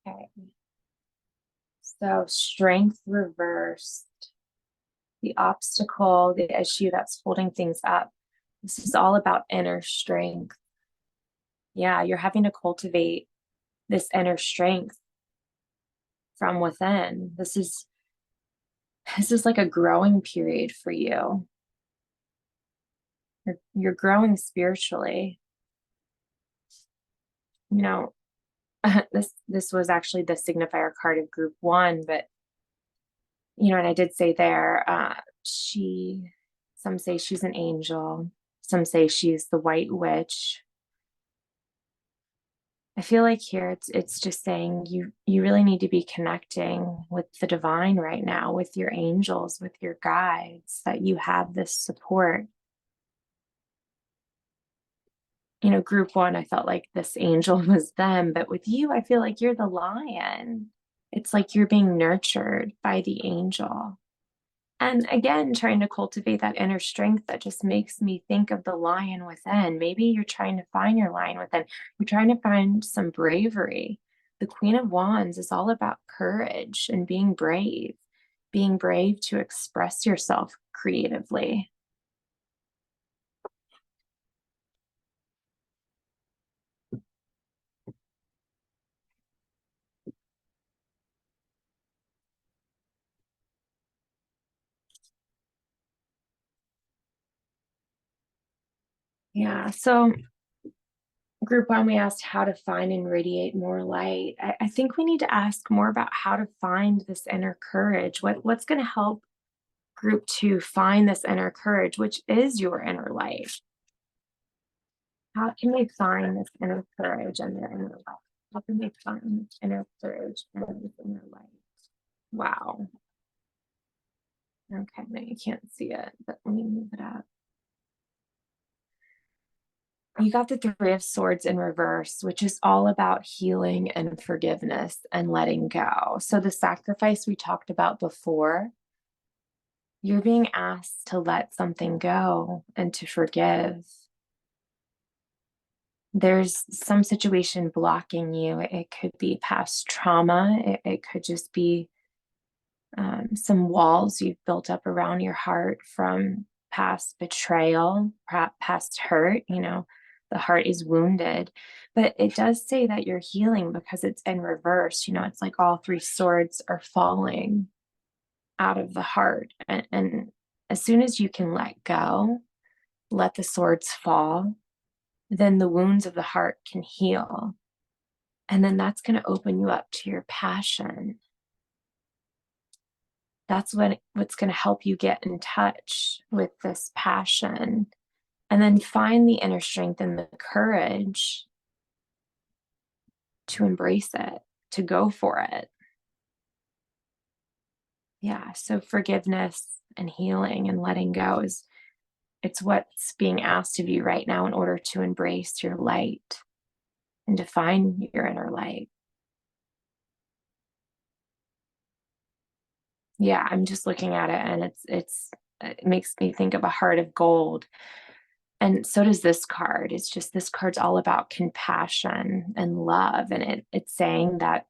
Okay. So strength reversed. The obstacle, the issue that's holding things up. This is all about inner strength. Yeah, you're having to cultivate this inner strength from within. This is like a growing period for you. You're growing spiritually. This was actually the signifier card of group 1, but and I did say there, some say she's an angel, some say she's the White Witch. I feel like here it's just saying you really need to be connecting with the divine right now, with your angels, with your guides, that you have this support. Group one, I felt like this angel was them, but with you, I feel like you're the lion. It's like you're being nurtured by the angel. And again, trying to cultivate that inner strength that just makes me think of the lion within. Maybe you're trying to find your lion within. You're trying to find some bravery. The Queen of Wands is all about courage and being brave to express yourself creatively. Yeah. So group one, we asked how to find and radiate more light. I think we need to ask more about how to find this inner courage. What's going to help group two find this inner courage, which is your inner light? How can they find this inner courage and their inner light? How can they find this inner courage and this inner light? Wow. Okay, no, you can't see it, but let me move it up. You got the Three of Swords in reverse, which is all about healing and forgiveness and letting go. So the sacrifice we talked about before, you're being asked to let something go and to forgive. There's some situation blocking you. It could be past trauma. It could just be some walls you've built up around your heart from past betrayal, past hurt. The heart is wounded, but it does say that you're healing because it's in reverse. It's like all three swords are falling out of the heart. And as soon as you can let go, let the swords fall, then the wounds of the heart can heal. And then that's going to open you up to your passion. That's what's going to help you get in touch with this passion, and then find the inner strength and the courage to embrace it, to go for it. Yeah. So forgiveness and healing and letting go it's what's being asked of you right now in order to embrace your light and to find your inner light. Yeah, I'm just looking at it, and it makes me think of a heart of gold. And so does this card. It's just this card's all about compassion and love. And it's saying that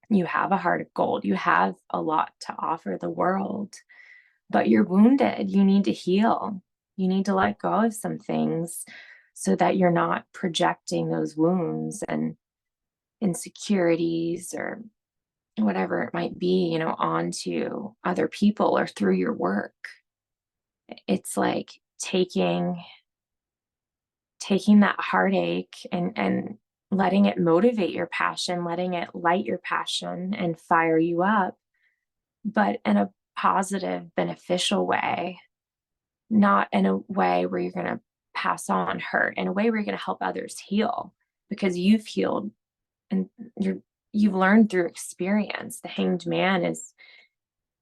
you have a heart of gold. You have a lot to offer the world, but you're wounded. You need to heal. You need to let go of some things so that you're not projecting those wounds and insecurities or whatever it might be, onto other people or through your work. It's like taking that heartache and letting it motivate your passion, letting it light your passion and fire you up, but in a positive, beneficial way, not in a way where you're going to pass on hurt, in a way where you're going to help others heal because you've healed and you've learned through experience. The Hanged Man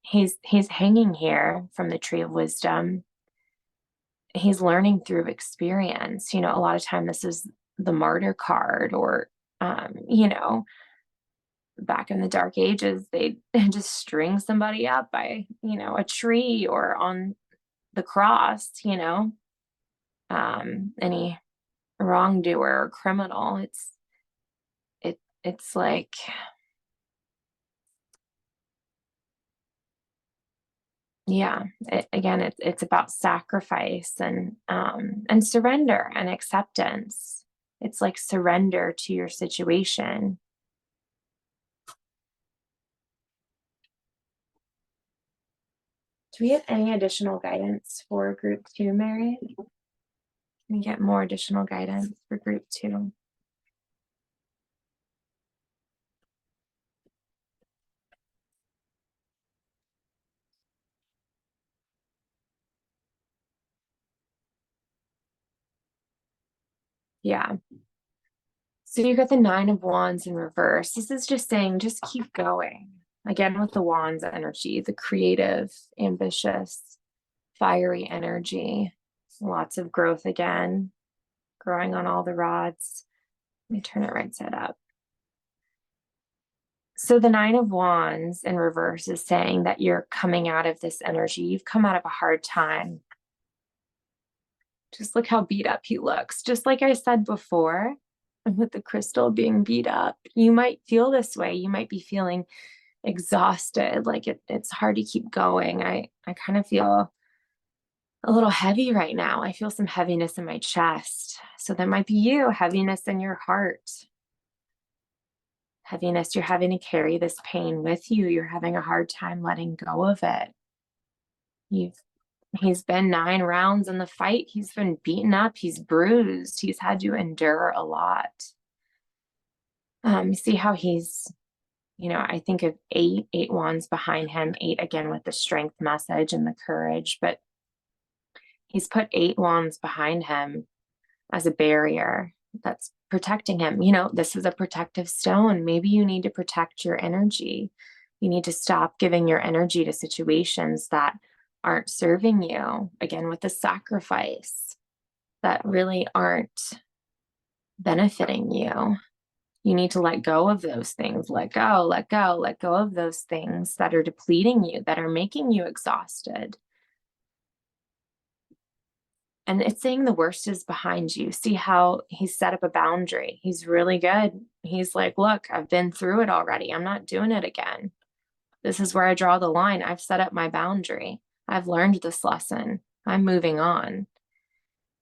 he's hanging here from the Tree of Wisdom. He's learning through experience. A lot of time this is the martyr card, or back in the dark ages, they just string somebody up by, a tree or on the cross, any wrongdoer or criminal. It's like, yeah, it's about sacrifice and surrender and acceptance. It's like surrender to your situation. Do we have any additional guidance for group two, Mary? Can we get more additional guidance for group two? Yeah. So you got the Nine of Wands in reverse. This is just saying, just keep going. Again, with the Wands energy, the creative, ambitious, fiery energy, lots of growth again, growing on all the rods. Let me turn it right side up. So the Nine of Wands in reverse is saying that you're coming out of this energy. You've come out of a hard time. Just look how beat up he looks. Just like I said before, with the crystal being beat up, you might feel this way. You might be feeling exhausted, like it's hard to keep going. I kind of feel a little heavy right now. I feel some heaviness in my chest. So that might be you, heaviness in your heart. Heaviness, you're having to carry this pain with you. You're having a hard time letting go of it. He's been 9 rounds in the fight. He's been beaten up. He's bruised. He's had to endure a lot. See how he's, I think of eight wands behind him, 8 again with the strength message and the courage, but he's put 8 wands behind him as a barrier that's protecting him. This is a protective stone. Maybe you need to protect your energy. You need to stop giving your energy to situations that aren't serving you. Again, with the sacrifice, that really aren't benefiting you. You need to let go of those things. Let go of those things that are depleting you, that are making you exhausted. And it's saying the worst is behind you. See how he's set up a boundary. He's really good. He's like, look, I've been through it already. I'm not doing it again. This is where I draw the line. I've set up my boundary. I've learned this lesson. I'm moving on.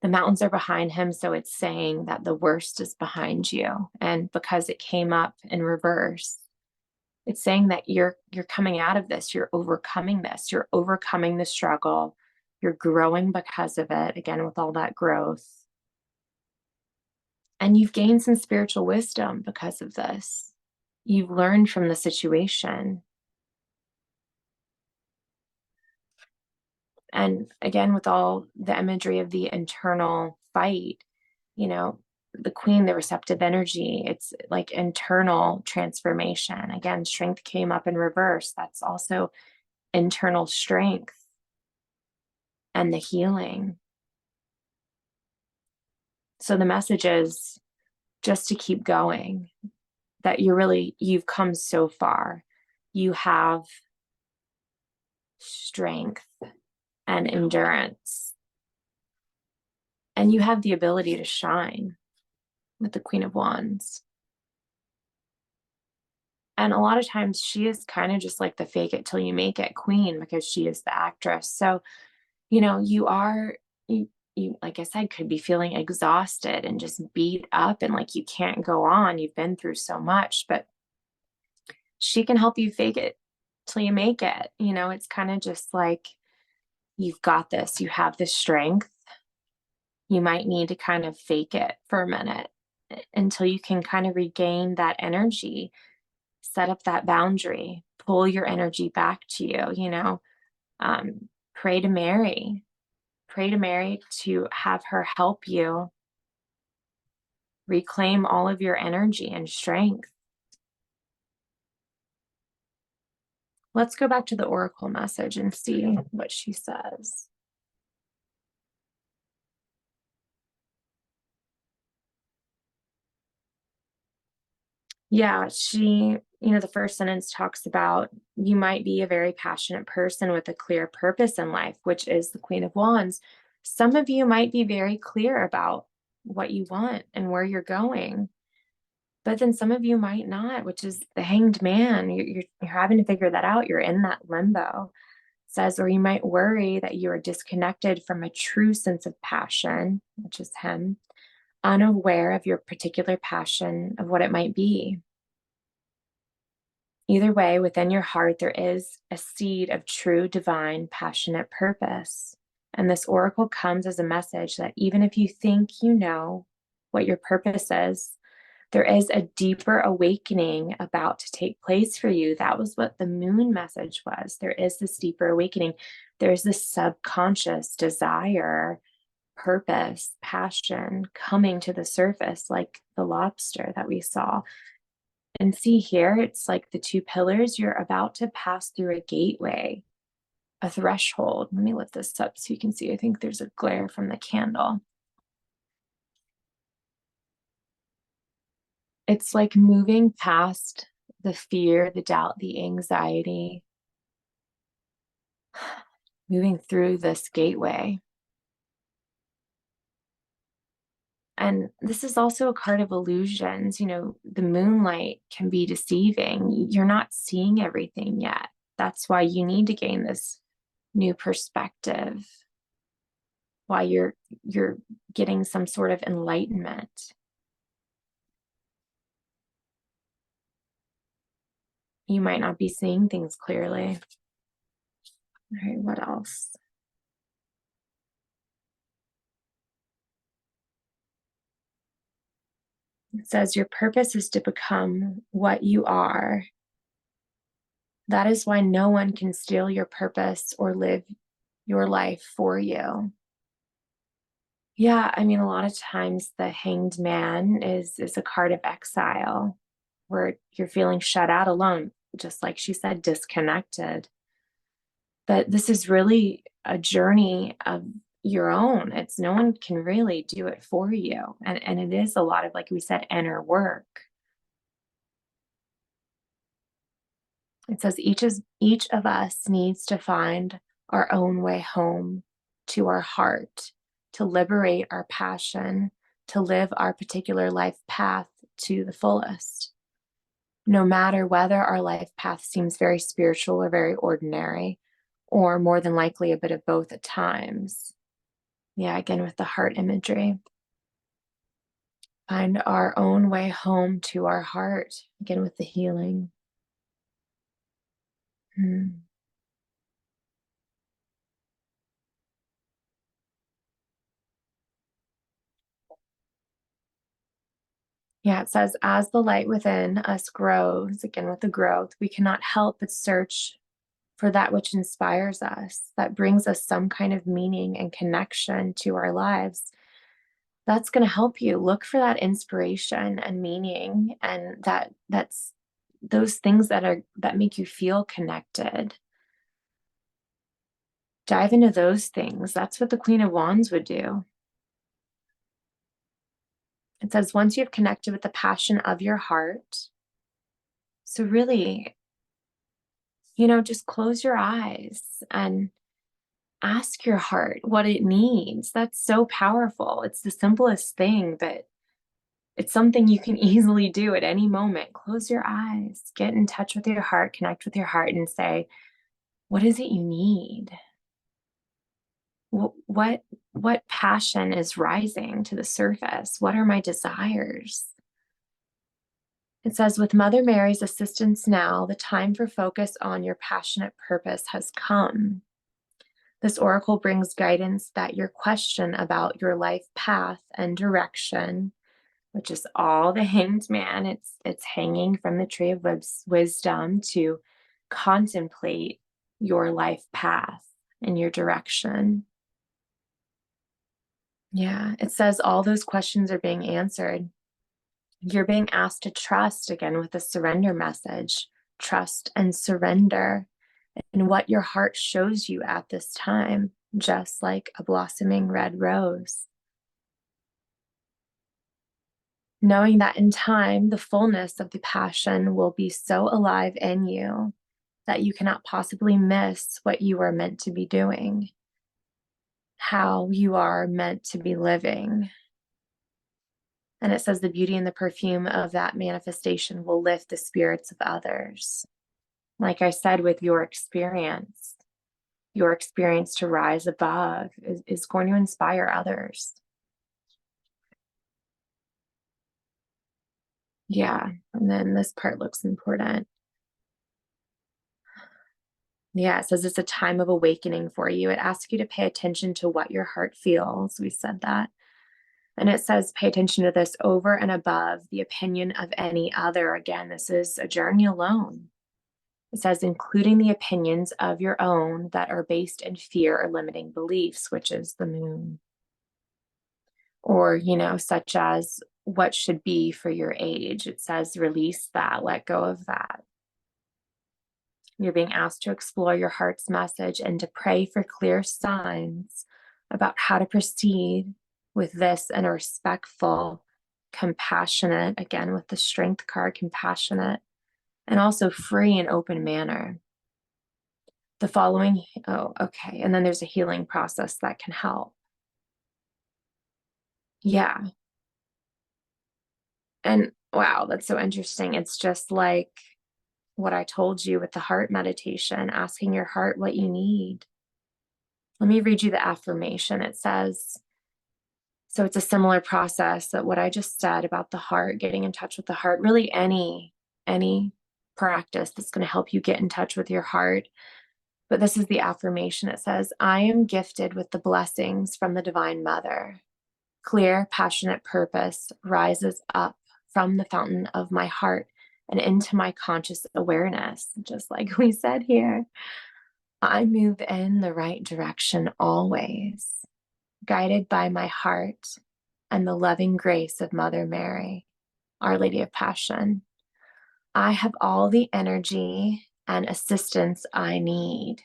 The mountains are behind him, so it's saying that the worst is behind you. And because it came up in reverse, it's saying that you're coming out of this. You're overcoming this. You're overcoming the struggle. You're growing because of it, again, with all that growth. And you've gained some spiritual wisdom because of this. You've learned from the situation. And again, with all the imagery of the internal fight, the queen, the receptive energy, it's like internal transformation. Again, strength came up in reverse. That's also internal strength and the healing. So the message is just to keep going, that you've come so far. You have strength and endurance, and you have the ability to shine with the Queen of Wands. And a lot of times she is kind of just like the fake it till you make it queen, because she is the actress. So, you, like I said, could be feeling exhausted and just beat up and like you can't go on. You've been through so much, but she can help you fake it till you make it. It's kind of just like, you've got this, you have this strength. You might need to kind of fake it for a minute until you can kind of regain that energy, set up that boundary, pull your energy back to you, pray to Mary to have her help you reclaim all of your energy and strength. Let's go back to the oracle message and see what she says. Yeah, the first sentence talks about you might be a very passionate person with a clear purpose in life, which is the Queen of Wands. Some of you might be very clear about what you want and where you're going, but then some of you might not, which is the Hanged Man. You're having to figure that out. You're in that limbo. It says, or you might worry that you are disconnected from a true sense of passion, which is him, unaware of your particular passion, of what it might be. Either way, within your heart, there is a seed of true, divine, passionate purpose. And this oracle comes as a message that even if you think you know what your purpose is, there is a deeper awakening about to take place for you. That was what the moon message was. There is this deeper awakening. There's this subconscious desire purpose, passion coming to the surface, like the lobster that we saw. And see here, it's like the two pillars. You're about to pass through a gateway, a threshold. Let me lift this up so you can see. I think there's a glare from the candle. It's like moving past the fear, the doubt, the anxiety, moving through this gateway. And this is also a card of illusions. The moonlight can be deceiving. You're not seeing everything yet. That's why you need to gain this new perspective, why you're getting some sort of enlightenment. You might not be seeing things clearly. All right, what else? It says your purpose is to become what you are. That is why no one can steal your purpose or live your life for you. Yeah, I mean, a lot of times the hanged man is a card of exile, where you're feeling shut out, alone, just like she said, disconnected. But this is really a journey of your own. It's no one can really do it for you. And it is a lot of, like we said, inner work. It says each of us needs to find our own way home to our heart, to liberate our passion, to live our particular life path to the fullest. No matter whether our life path seems very spiritual or very ordinary, or more than likely a bit of both at times. Yeah, again, with the heart imagery. Find our own way home to our heart, again, with the healing. Yeah, it says, as the light within us grows, again with the growth, we cannot help but search for that which inspires us, that brings us some kind of meaning and connection to our lives. That's going to help you look for that inspiration and meaning, and that's those things that make you feel connected. Dive into those things. That's what the Queen of Wands would do. It says, once you have connected with the passion of your heart, so really, just close your eyes and ask your heart what it needs. That's so powerful. It's the simplest thing, but it's something you can easily do at any moment. Close your eyes, get in touch with your heart, connect with your heart, and say, what is it you need? What passion is rising to the surface? What are my desires? It says, with Mother Mary's assistance now, the time for focus on your passionate purpose has come. This oracle brings guidance that your question about your life path and direction, which is all the hanged man, it's hanging from the tree of wisdom to contemplate your life path and your direction. Yeah, it says all those questions are being answered. You're being asked to trust, again with the surrender message, trust and surrender in what your heart shows you at this time, just like a blossoming red rose. Knowing that in time, the fullness of the passion will be so alive in you that you cannot possibly miss what you are meant to be doing, how you are meant to be living. And it says the beauty and the perfume of that manifestation will lift the spirits of others. Like I said, with your experience to rise above is going to inspire others. Yeah, and then this part looks important. Yeah, it says it's a time of awakening for you. It asks you to pay attention to what your heart feels. We said that. And it says, pay attention to this over and above the opinion of any other. Again, this is a journey alone. It says, including the opinions of your own that are based in fear or limiting beliefs, which is the moon. or, such as what should be for your age. It says release that, let go of that. You're being asked to explore your heart's message and to pray for clear signs about how to proceed with this in a respectful, compassionate, again with the strength card, compassionate, and also free and open manner. The following, okay. And then there's a healing process that can help. Yeah. And wow, that's so interesting. It's just like what I told you with the heart meditation, asking your heart what you need. Let me read you the affirmation. It says, so it's a similar process that what I just said about the heart, getting in touch with the heart, really any practice that's going to help you get in touch with your heart. But this is the affirmation. It says, I am gifted with the blessings from the Divine Mother. Clear, passionate purpose rises up from the fountain of my heart and into my conscious awareness, just like we said here. I move in the right direction always, guided by my heart and the loving grace of Mother Mary, Our Lady of Passion. I have all the energy and assistance I need.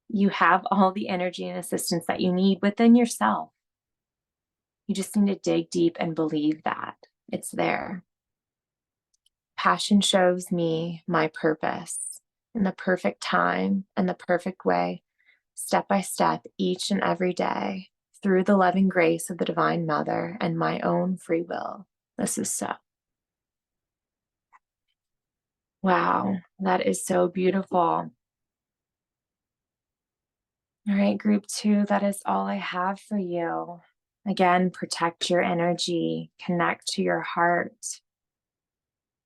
You have all the energy and assistance that you need within yourself. You just need to dig deep and believe that it's there. Passion shows me my purpose in the perfect time and the perfect way, step by step, each and every day, through the loving grace of the Divine Mother and my own free will. This is so. Wow, that is so beautiful. All right, group 2, that is all I have for you. Again, protect your energy, connect to your heart,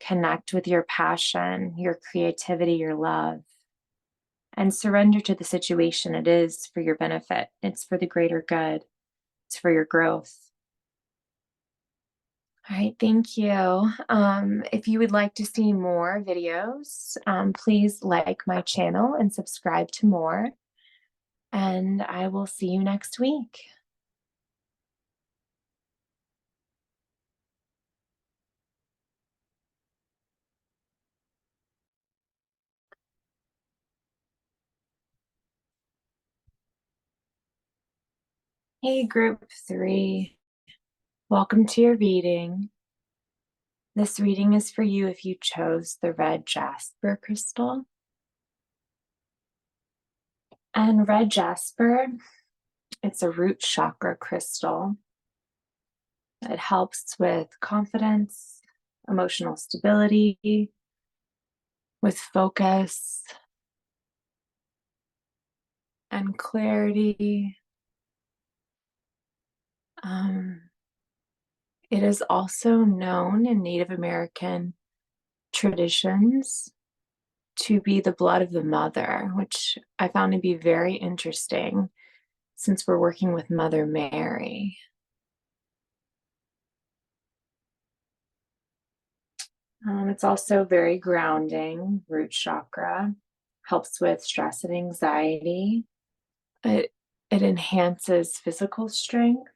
connect with your passion, your creativity, your love, and surrender to the situation. It is for your benefit. It's for the greater good. It's for your growth. All right, thank you. If you would like to see more videos, please like my channel and subscribe to more. And I will see you next week. Hey, group 3. Welcome to your reading. This reading is for you if you chose the red Jasper crystal. And red Jasper, it's a root chakra crystal. It helps with confidence, emotional stability, with focus and clarity. It is also known in Native American traditions to be the blood of the mother, which I found to be very interesting since we're working with Mother Mary. It's also very grounding, root chakra, helps with stress and anxiety. It enhances physical strength.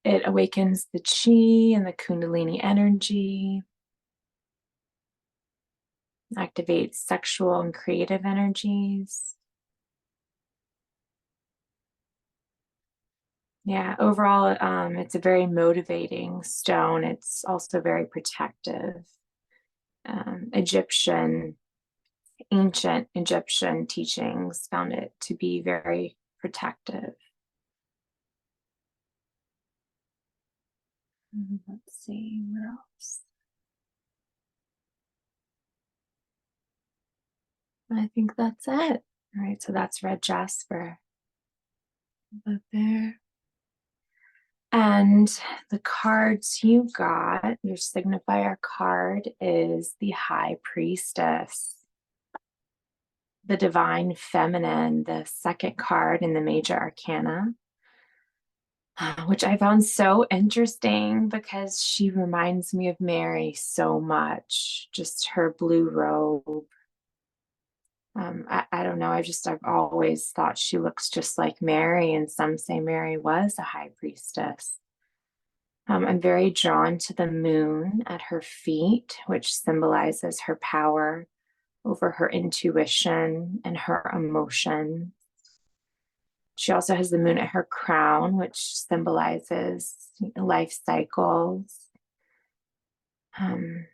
It awakens the chi and the kundalini energy, activates sexual and creative energies. Yeah, overall, it's a very motivating stone. It's also very protective. Ancient Egyptian teachings found it to be very protective. Let's see, what else? I think that's it. All right, so that's red Jasper. Up there. And the cards you got, your signifier card is the High Priestess, the Divine Feminine, the second card in the Major Arcana, which I found so interesting because she reminds me of Mary so much, just her blue robe. I don't know. I've always thought she looks just like Mary, and some say Mary was a high priestess. I'm very drawn to the moon at her feet, which symbolizes her power over her intuition and her emotion. She also has the moon at her crown, which symbolizes life cycles. Um,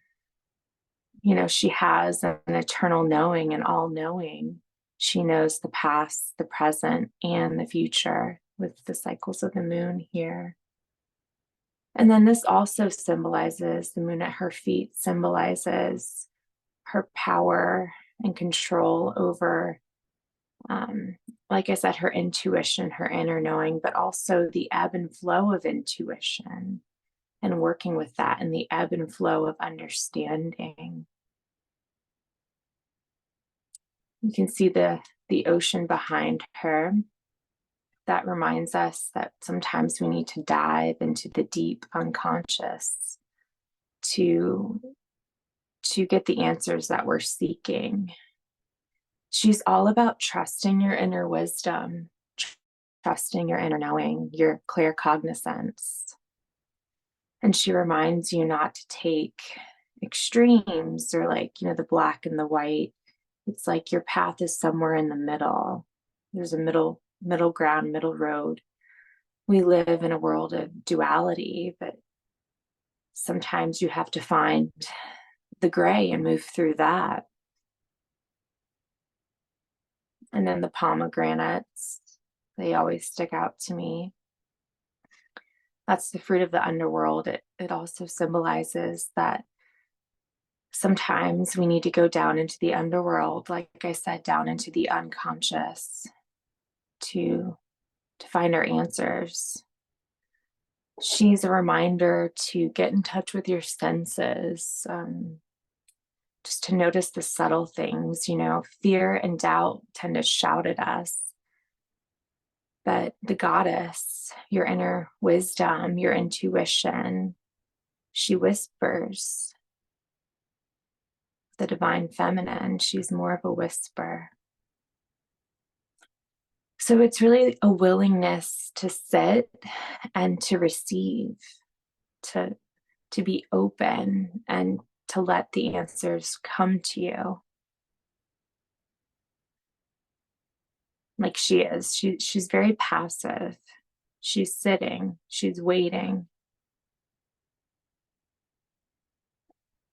she has an eternal knowing and all knowing. She knows the past, the present, and the future with the cycles of the moon here. And then this also symbolizes the moon at her feet, symbolizes her power and control over, like I said, her intuition, her inner knowing, but also the ebb and flow of intuition and working with that and the ebb and flow of understanding. You can see the ocean behind her. That reminds us that sometimes we need to dive into the deep unconscious to get the answers that we're seeking. She's all about trusting your inner wisdom, trusting your inner knowing, your clear cognizance. And she reminds you not to take extremes or the black and the white. It's like your path is somewhere in the middle. There's a middle ground, middle road. We live in a world of duality, but sometimes you have to find the gray and move through that. And then the pomegranates, they always stick out to me. That's the fruit of the underworld. It also symbolizes that sometimes we need to go down into the underworld, like I said, down into the unconscious to find our answers. She's a reminder to get in touch with your senses, just to notice the subtle things. Fear and doubt tend to shout at us. But the goddess, your inner wisdom, your intuition, she whispers. The divine feminine, she's more of a whisper. So it's really a willingness to sit and to receive, to be open and to let the answers come to you. Like she is. She's very passive. She's sitting, she's waiting.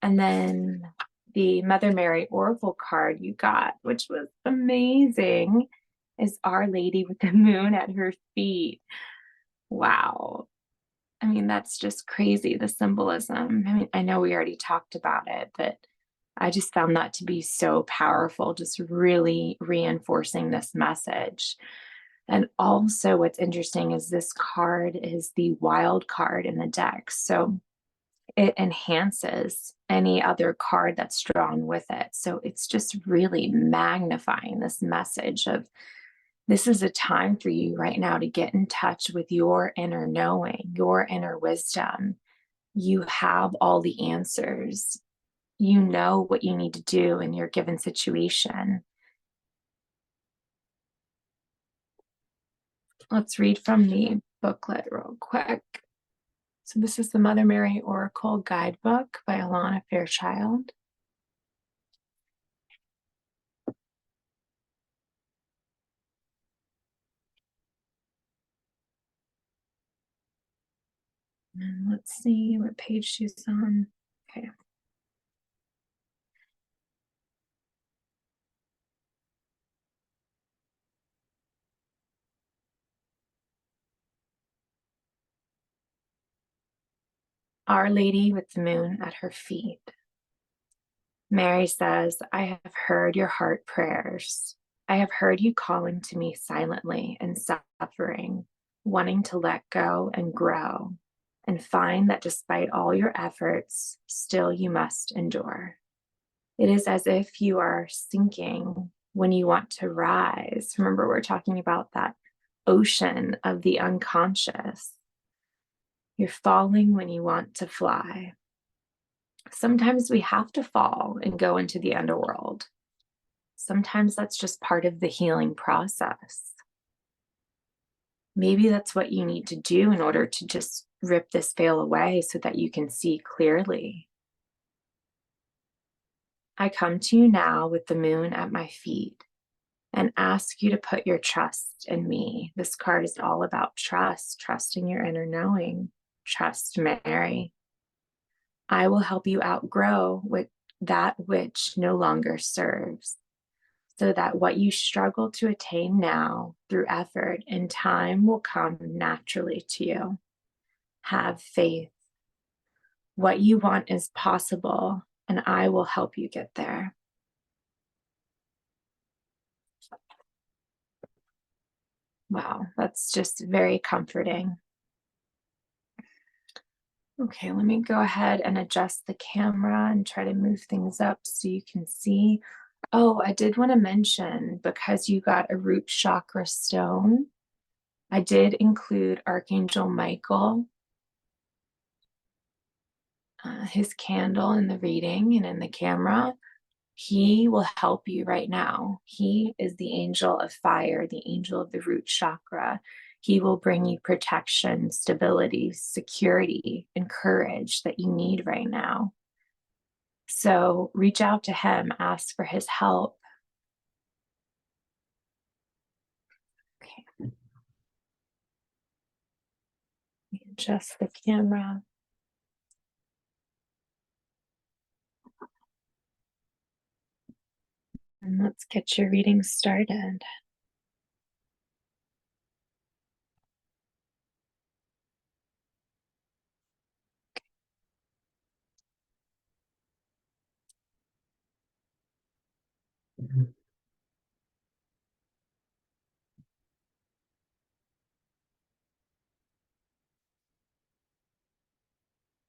And then the Mother Mary Oracle card you got, which was amazing, is Our Lady with the moon at her feet. Wow. I mean, that's just crazy, the symbolism. I mean, I know we already talked about it, but I just found that to be so powerful, just really reinforcing this message. And also what's interesting is this card is the wild card in the deck. So it enhances any other card that's drawn with it. So it's just really magnifying this message of this is a time for you right now to get in touch with your inner knowing, your inner wisdom. You have all the answers. You know what you need to do in your given situation. Let's read from the booklet real quick. So this is the Mother Mary Oracle Guidebook by Alana Fairchild. And let's see what page she's on. Okay. Our Lady with the moon at her feet. Mary says, I have heard your heart prayers. I have heard you calling to me silently and suffering, wanting to let go and grow, and find that despite all your efforts, still you must endure. It is as if you are sinking when you want to rise. Remember, we're talking about that ocean of the unconscious. You're falling when you want to fly. Sometimes we have to fall and go into the underworld. Sometimes that's just part of the healing process. Maybe that's what you need to do in order to just rip this veil away so that you can see clearly. I come to you now with the moon at my feet and ask you to put your trust in me. This card is all about trust, trusting your inner knowing. Trust, Mary. I will help you outgrow with that which no longer serves, so that what you struggle to attain now through effort in time will come naturally to you. Have faith. What you want is possible, and I will help you get there. Wow, that's just very comforting. Okay, let me go ahead and adjust the camera and try to move things up so you can see. Oh, I did want to mention, because you got a root chakra stone, I did include Archangel Michael, his candle in the reading and in the camera. He will help you right now. He is the angel of fire, the angel of the root chakra. He will bring you protection, stability, security, and courage that you need right now. So reach out to him, ask for his help. Okay. Adjust the camera. And let's get your reading started. I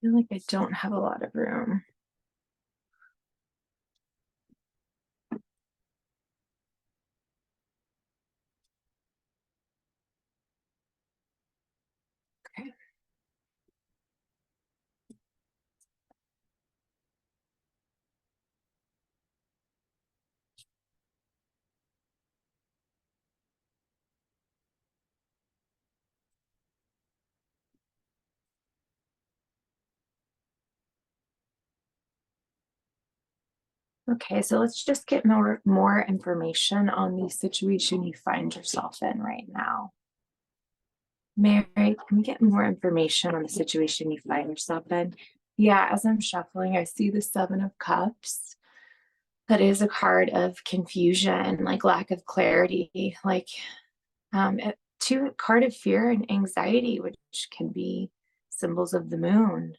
feel like I don't have a lot of room. Okay. Okay, so let's just get more information on the situation you find yourself in right now. Mary, can we get more information on the situation you find yourself in? Yeah, as I'm shuffling, I see the Seven of Cups. That is a card of confusion, like lack of clarity, like to a card of fear and anxiety, which can be symbols of the moon.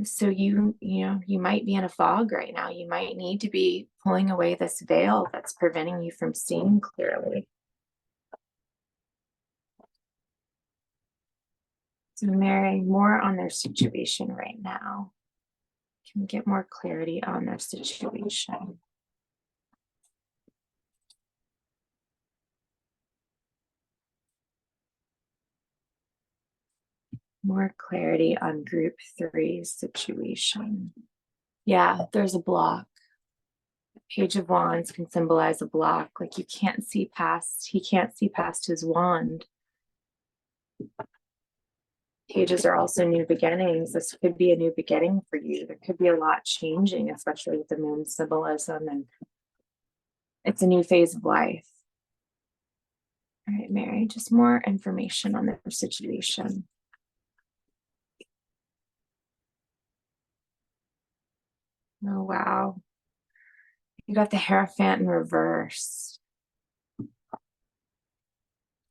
So you might be in a fog right now. You might need to be pulling away this veil that's preventing you from seeing clearly. So Mary, more on their situation right now. Can we get more clarity on their situation? More clarity on group 3's situation. Yeah, there's a block. Page of Wands can symbolize a block, like he can't see past his wand. Pages are also new beginnings. This could be a new beginning for you. There could be a lot changing, especially with the moon symbolism, and it's a new phase of life. All right, Mary, just more information on their situation. Oh, wow. You got the Hierophant in reverse.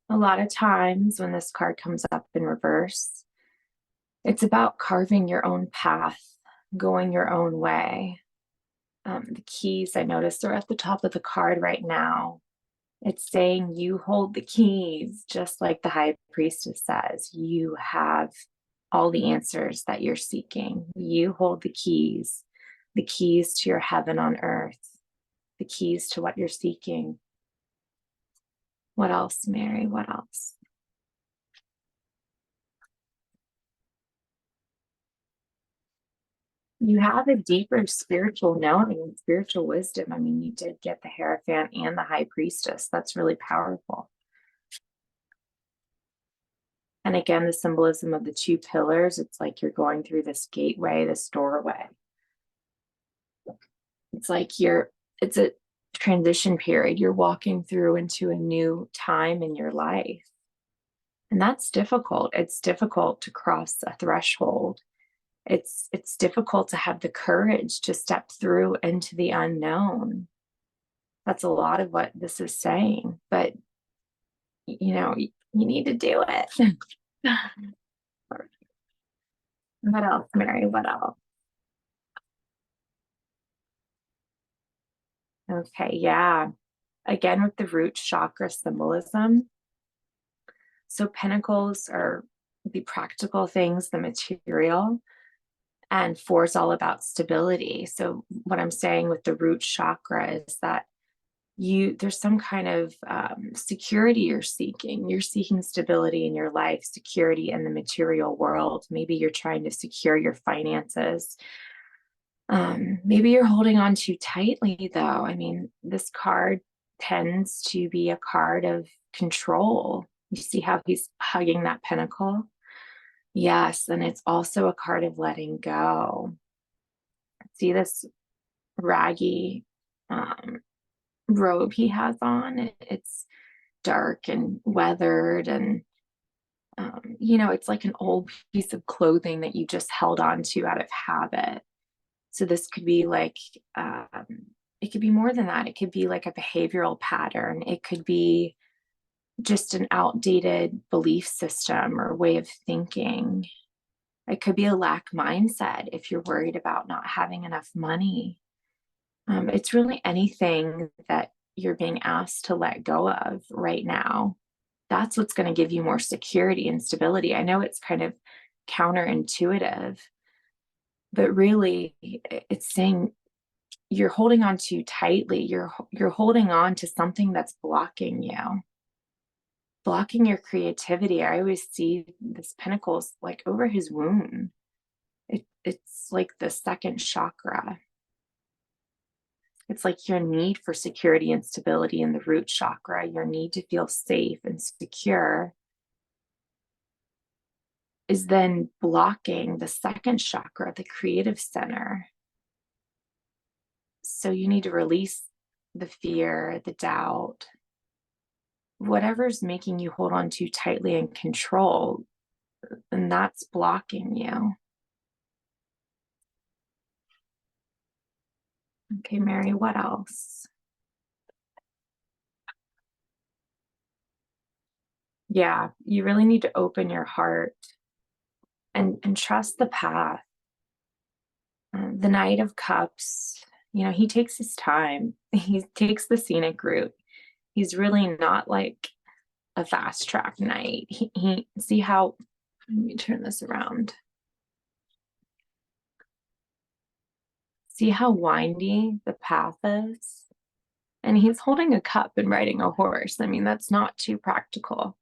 A lot of times when this card comes up in reverse, it's about carving your own path, going your own way. The keys, I noticed, are at the top of the card right now. It's saying you hold the keys, just like the High Priestess says. You have all the answers that you're seeking. You hold the keys to your heaven on earth, the keys to what you're seeking. What else, Mary? What else? You have a deeper spiritual knowing and spiritual wisdom. I mean, you did get the Hierophant and the High Priestess. That's really powerful. And again, the symbolism of the two pillars, it's like you're going through this gateway, this doorway. It's like it's a transition period. You're walking through into a new time in your life. And that's difficult. It's difficult to cross a threshold. It's difficult to have the courage to step through into the unknown. That's a lot of what this is saying, but you need to do it. What else, Mary? What else? Okay, yeah. Again, with the root chakra symbolism. So pentacles are the practical things, the material, and four is all about stability. So what I'm saying with the root chakra is that there's some kind of security you're seeking. You're seeking stability in your life, security in the material world. Maybe you're trying to secure your finances. Maybe you're holding on too tightly, though. I mean, this card tends to be a card of control. You see how he's hugging that pentacle? Yes, and it's also a card of letting go. See this raggy robe he has on? It's dark and weathered, and it's like an old piece of clothing that you just held on to out of habit. So this could be like, it could be more than that. It could be like a behavioral pattern. It could be just an outdated belief system or way of thinking. It could be a lack mindset if you're worried about not having enough money. It's really anything that you're being asked to let go of right now. That's what's going to give you more security and stability. I know it's kind of counterintuitive, but really it's saying you're holding on too tightly. You're holding on to something that's blocking your creativity. I always see this pentacles like over his wound. It's like the second chakra. It's like your need for security and stability in the root chakra, your need to feel safe and secure is then blocking the second chakra, the creative center. So you need to release the fear, the doubt, whatever's making you hold on too tightly and control, and that's blocking you. Okay, Mary, what else? Yeah, you really need to open your heart and trust the path. The Knight of Cups, he takes his time. He takes the scenic route. He's really not like a fast track knight. He see how, let me turn this around. See how windy the path is? And he's holding a cup and riding a horse. I mean, that's not too practical.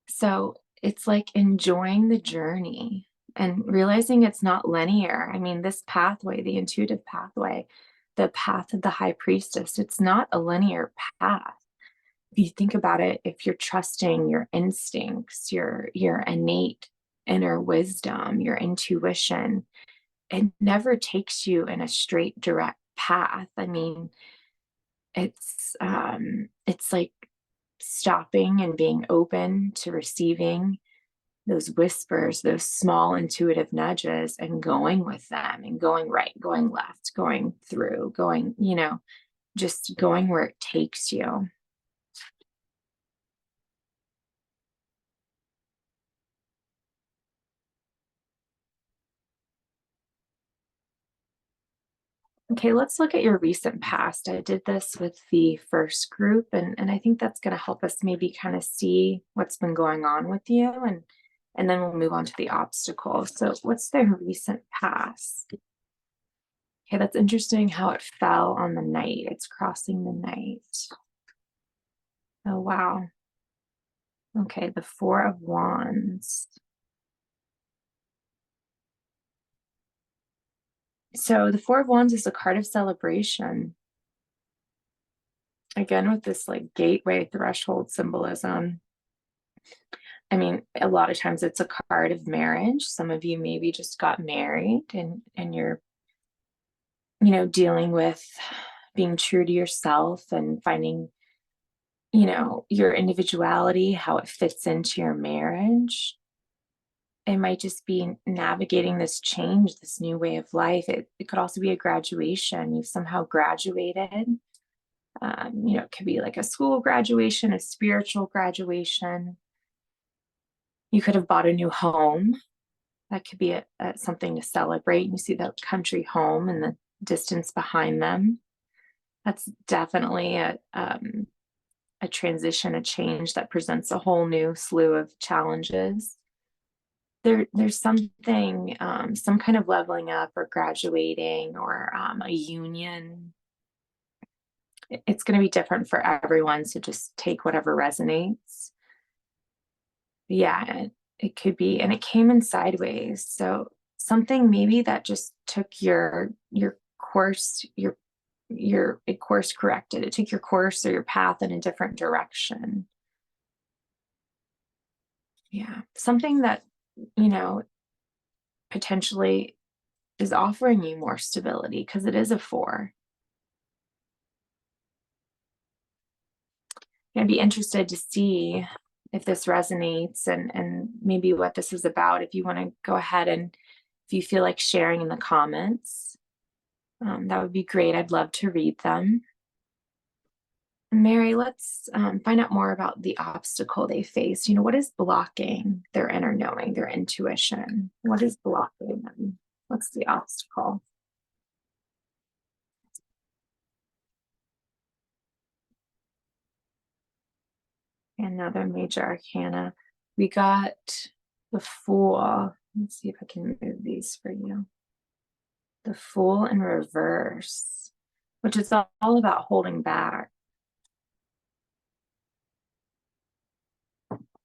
So it's like enjoying the journey and realizing it's not linear. I mean, this pathway, the intuitive pathway, the path of the high priestess, it's not a linear path. If you think about it, if you're trusting your instincts, your innate inner wisdom, your intuition, it never takes you in a straight, direct path. I mean, it's like stopping and being open to receiving those whispers, those small intuitive nudges, and going with them and going right, going left, going through, going, just going where it takes you. Okay, let's look at your recent past. I did this with the first group, and I think that's going to help us maybe kind of see what's been going on with you, and then we'll move on to the obstacles. So what's their recent past? Okay, that's interesting how it fell on the Knight. It's crossing the Knight. Oh, wow. Okay, the Four of Wands. So the Four of Wands is a card of celebration. Again, with this like gateway threshold symbolism. I mean, a lot of times it's a card of marriage. Some of you maybe just got married and you're, dealing with being true to yourself and finding, your individuality, how it fits into your marriage. It might just be navigating this change, this new way of life. It could also be a graduation. You've somehow graduated. It could be like a school graduation, a spiritual graduation. You could have bought a new home. That could be something to celebrate. You see the country home and the distance behind them. That's definitely a transition, a change that presents a whole new slew of challenges. There's something, some kind of leveling up or graduating or a union. It's going to be different for everyone, so just take whatever resonates. Yeah, it could be, and it came in sideways. So something maybe that just took your course, it course corrected. It took your course or your path in a different direction. Yeah, something that, potentially is offering you more stability because it is a 4. I'm going to be interested to see if this resonates and maybe what this is about. If you want to go ahead and if you feel like sharing in the comments, that would be great. I'd love to read them. Mary, let's find out more about the obstacle they face. What is blocking their inner knowing, their intuition? What is blocking them? What's the obstacle? Another major arcana. We got the Fool. Let's see if I can move these for you. The Fool in reverse, which is all about holding back.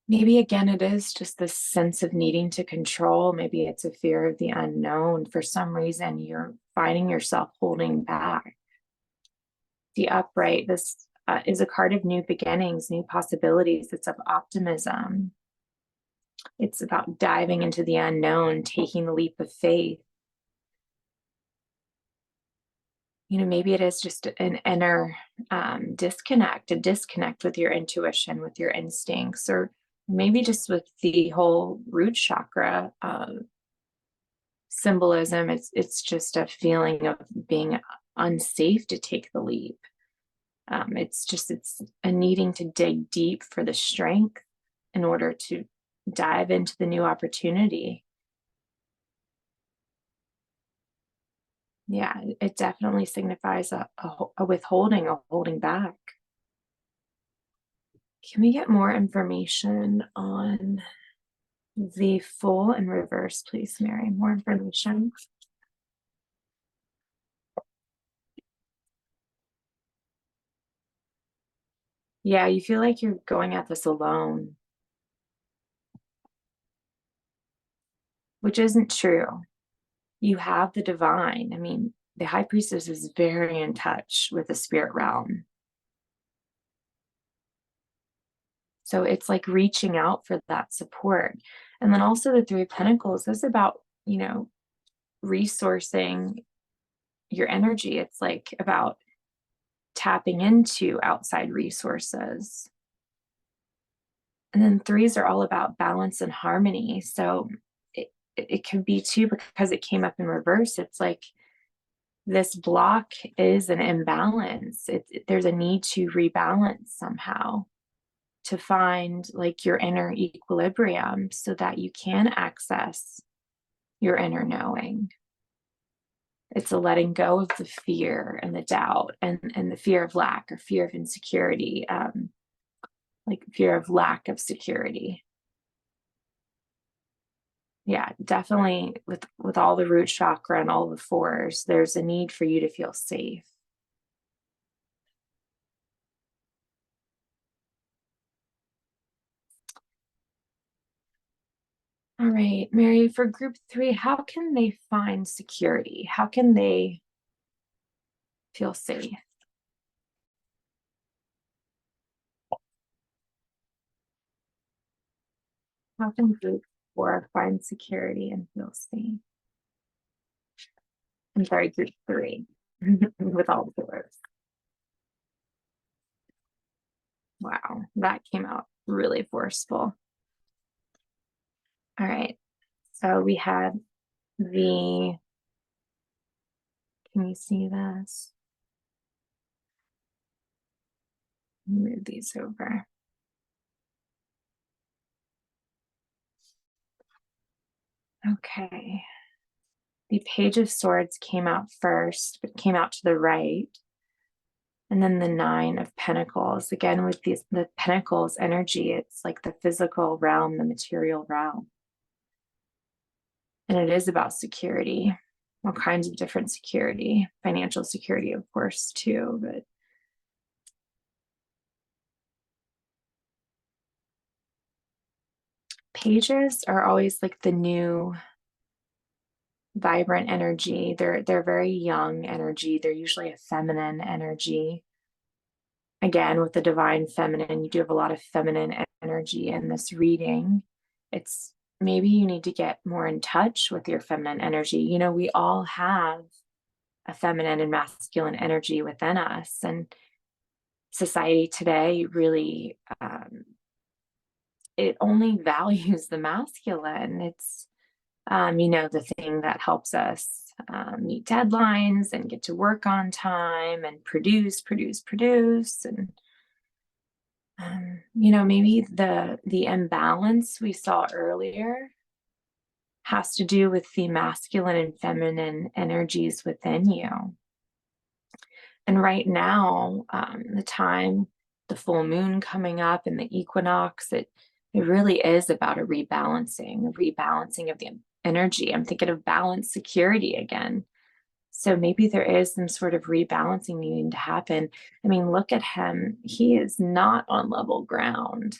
Maybe again, it is just this sense of needing to control. Maybe it's a fear of the unknown. For some reason, you're finding yourself holding back. The Upright, this is a card of new beginnings, new possibilities. It's of optimism. It's about diving into the unknown, taking the leap of faith. Maybe it is just an inner disconnect, a disconnect with your intuition, with your instincts, or maybe just with the whole root chakra symbolism. It's just a feeling of being unsafe to take the leap. It's a needing to dig deep for the strength in order to dive into the new opportunity. Yeah, it definitely signifies a withholding, a holding back. Can we get more information on the Fool in reverse, please, Mary? More information. Yeah, you feel like you're going at this alone, which isn't true. You have the divine. I mean, the High Priestess is very in touch with the spirit realm. So it's like reaching out for that support. And then also the Three of Pentacles is about, resourcing your energy. It's like about tapping into outside resources. And then threes are all about balance and harmony. So it can be too, because it came up in reverse. It's like this block is an imbalance. There's a need to rebalance somehow, to find like your inner equilibrium so that you can access your inner knowing. It's a letting go of the fear and the doubt and the fear of lack or fear of insecurity, like fear of lack of security. Yeah, definitely with all the root chakra and all the fours, there's a need for you to feel safe. All right, Mary, for group 3, how can they find security? How can they feel safe? How can group 4 find security and feel safe? I'm sorry, group 3 with all the pillars. Wow, that came out really forceful. All right, so we had the, can you see this? Move these over. Okay. The Page of Swords came out first, but came out to the right. And then the 9 of Pentacles, again with the Pentacles energy, it's like the physical realm, the material realm. And it is about security, all kinds of different security, financial security, of course, too. But pages are always like the new vibrant energy. They're very young energy. They're usually a feminine energy. Again, with the divine feminine, you do have a lot of feminine energy in this reading. It's maybe you need to get more in touch with your feminine energy. You know, we all have a feminine and masculine energy within us, and society today really it only values the masculine. It's you know, the thing that helps us meet deadlines and get to work on time and produce, and you know, maybe the imbalance we saw earlier has to do with the masculine and feminine energies within you. And right now, the time, the full moon coming up and the equinox, it really is about a rebalancing of the energy. I'm thinking of balanced security again. So maybe there is some sort of rebalancing needing to happen. I mean, look at him. He is not on level ground.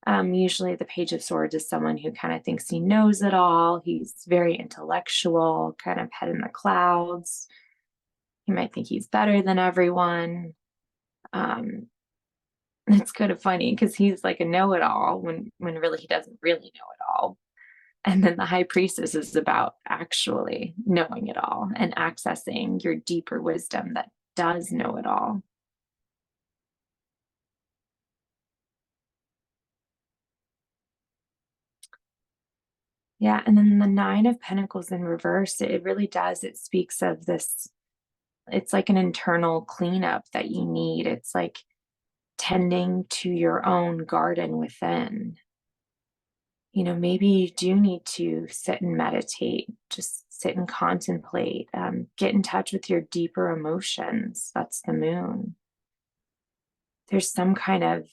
Usually the Page of Swords is someone who kind of thinks he knows it all. He's very intellectual, kind of head in the clouds. He might think he's better than everyone. It's kind of funny because he's like a know-it-all when really he doesn't really know it all. And then the High Priestess is about actually knowing it all and accessing your deeper wisdom that does know it all. Yeah, and then the 9 of Pentacles in reverse, it really does. It speaks of this, it's like an internal cleanup that you need. It's like tending to your own garden within. You know, maybe you do need to sit and meditate, just sit and contemplate, get in touch with your deeper emotions. That's the moon. There's some kind of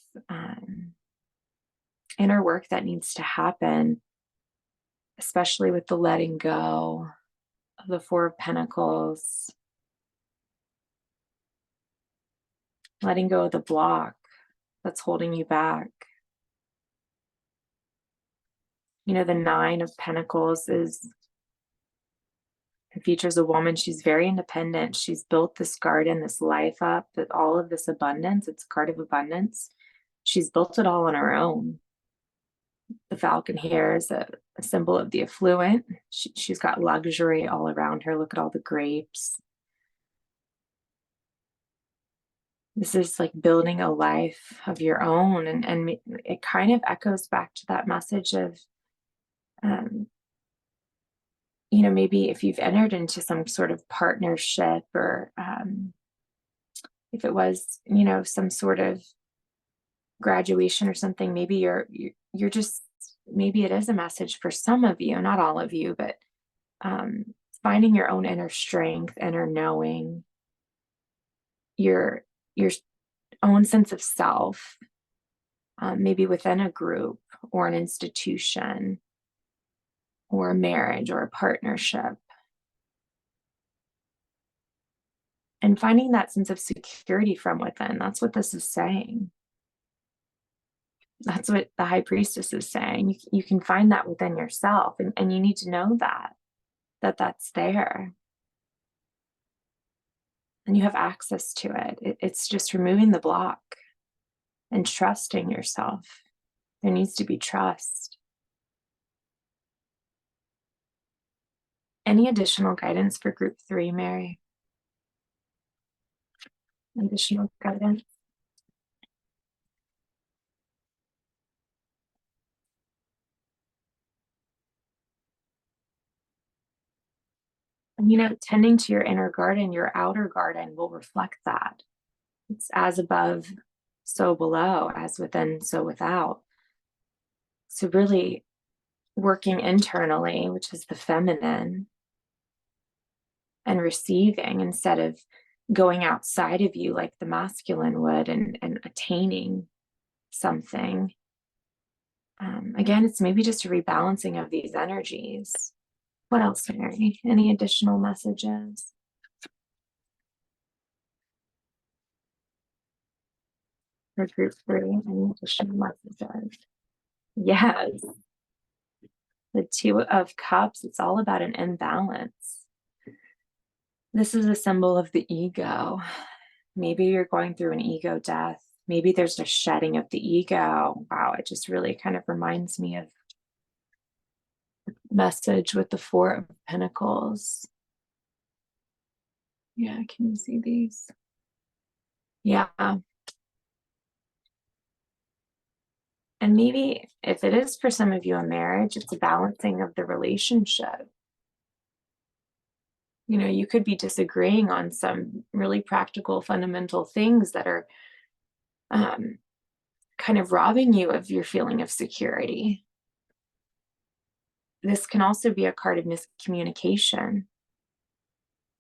inner work that needs to happen, especially with the letting go of the 4 of Pentacles, letting go of the block that's holding you back. You know, the 9 of Pentacles is, it features a woman. She's very independent. She's built this garden, this life up, with all of this abundance. It's a card of abundance. She's built it all on her own. The falcon here is a symbol of the affluent. She's got luxury all around her. Look at all the grapes. This is like building a life of your own. And it kind of echoes back to that message of, you know, maybe if you've entered into some sort of partnership or if it was, you know, some sort of graduation or something, maybe you're just, maybe it is a message for some of you, not all of you, but finding your own inner strength, inner knowing, your own sense of self, maybe within a group or an institution or a marriage or a partnership, and finding that sense of security from within. That's what this is saying. That's what the high priestess is saying. You can find that within yourself, and you need to know that's there. And you have access to it. It's just removing the block and trusting yourself. There needs to be trust. Any additional guidance for group 3, Mary? Additional guidance? And tending to your inner garden, your outer garden will reflect that. It's as above, so below, as within, so without. So really working internally, which is the feminine, and receiving instead of going outside of you like the masculine would and attaining something. Again, it's maybe just a rebalancing of these energies. What else, Mary? Any additional messages? For group 3, any additional messages? Yes. The 2 of Cups, it's all about an imbalance. This is a symbol of the ego. Maybe you're going through an ego death. Maybe there's a shedding of the ego. Wow, it just really kind of reminds me of the message with the 4 of Pentacles. Yeah, can you see these? Yeah. And maybe if it is for some of you a marriage, it's a balancing of the relationship. You could be disagreeing on some really practical, fundamental things that are kind of robbing you of your feeling of security. This can also be a card of miscommunication.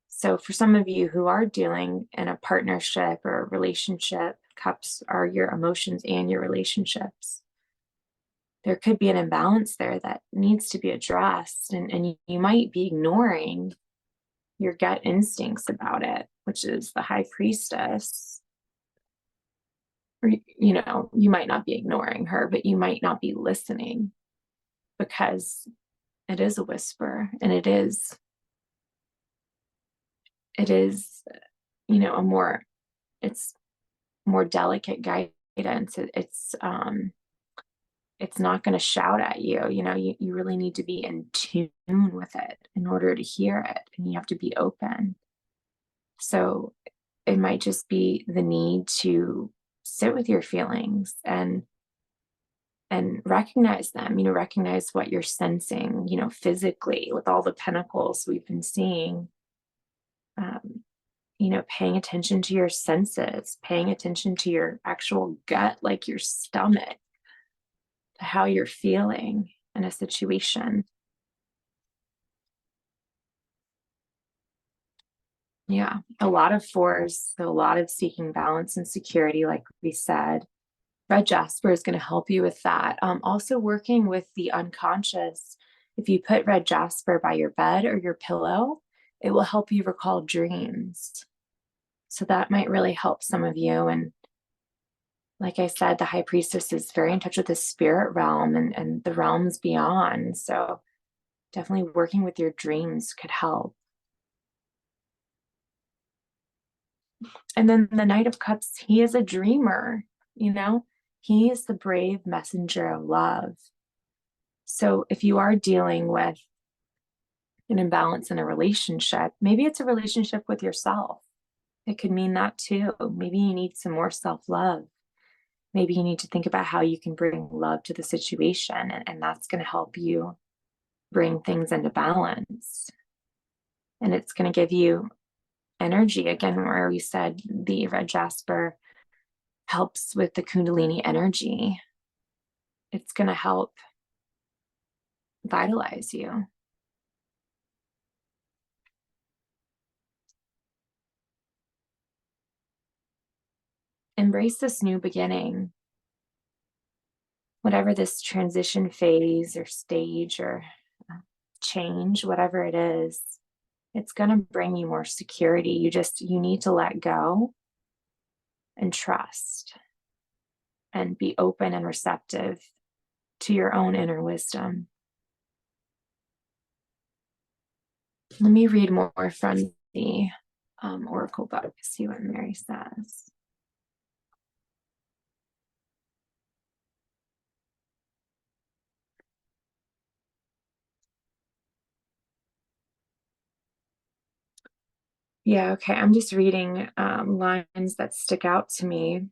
So for some of you who are dealing in a partnership or a relationship, Cups are your emotions and your relationships. There could be an imbalance there that needs to be addressed, and you might be ignoring your gut instincts about it, which is the High Priestess. Or, you might not be ignoring her, but you might not be listening, because it is a whisper, and it is it's more delicate guidance. It's not going to shout at you. You really need to be in tune with it in order to hear it, and you have to be open. So it might just be the need to sit with your feelings and recognize them, recognize what you're sensing, physically, with all the pentacles we've been seeing. Paying attention to your senses, paying attention to your actual gut, like your stomach, to how you're feeling in a situation. Yeah, a lot of 4s, a lot of seeking balance and security, like we said. Red Jasper is going to help you with that. Also working with the unconscious. If you put Red Jasper by your bed or your pillow, it will help you recall dreams. So that might really help some of you. And like I said, the High Priestess is very in touch with the spirit realm and the realms beyond. So definitely working with your dreams could help. And then the Knight of Cups, he is a dreamer, he is the brave messenger of love. So if you are dealing with an imbalance in a relationship, maybe it's a relationship with yourself. It could mean that too. Maybe you need some more self-love. Maybe you need to think about how you can bring love to the situation, and that's going to help you bring things into balance. And it's going to give you energy, again, where we said the Red Jasper helps with the Kundalini energy. It's going to help vitalize you. Embrace this new beginning. Whatever this transition phase or stage or change, whatever it is, it's going to bring you more security. You need to let go and trust. and be open and receptive to your own inner wisdom. Let me read more from the Oracle book, see what Mary says. Yeah, okay, I'm just reading lines that stick out to me.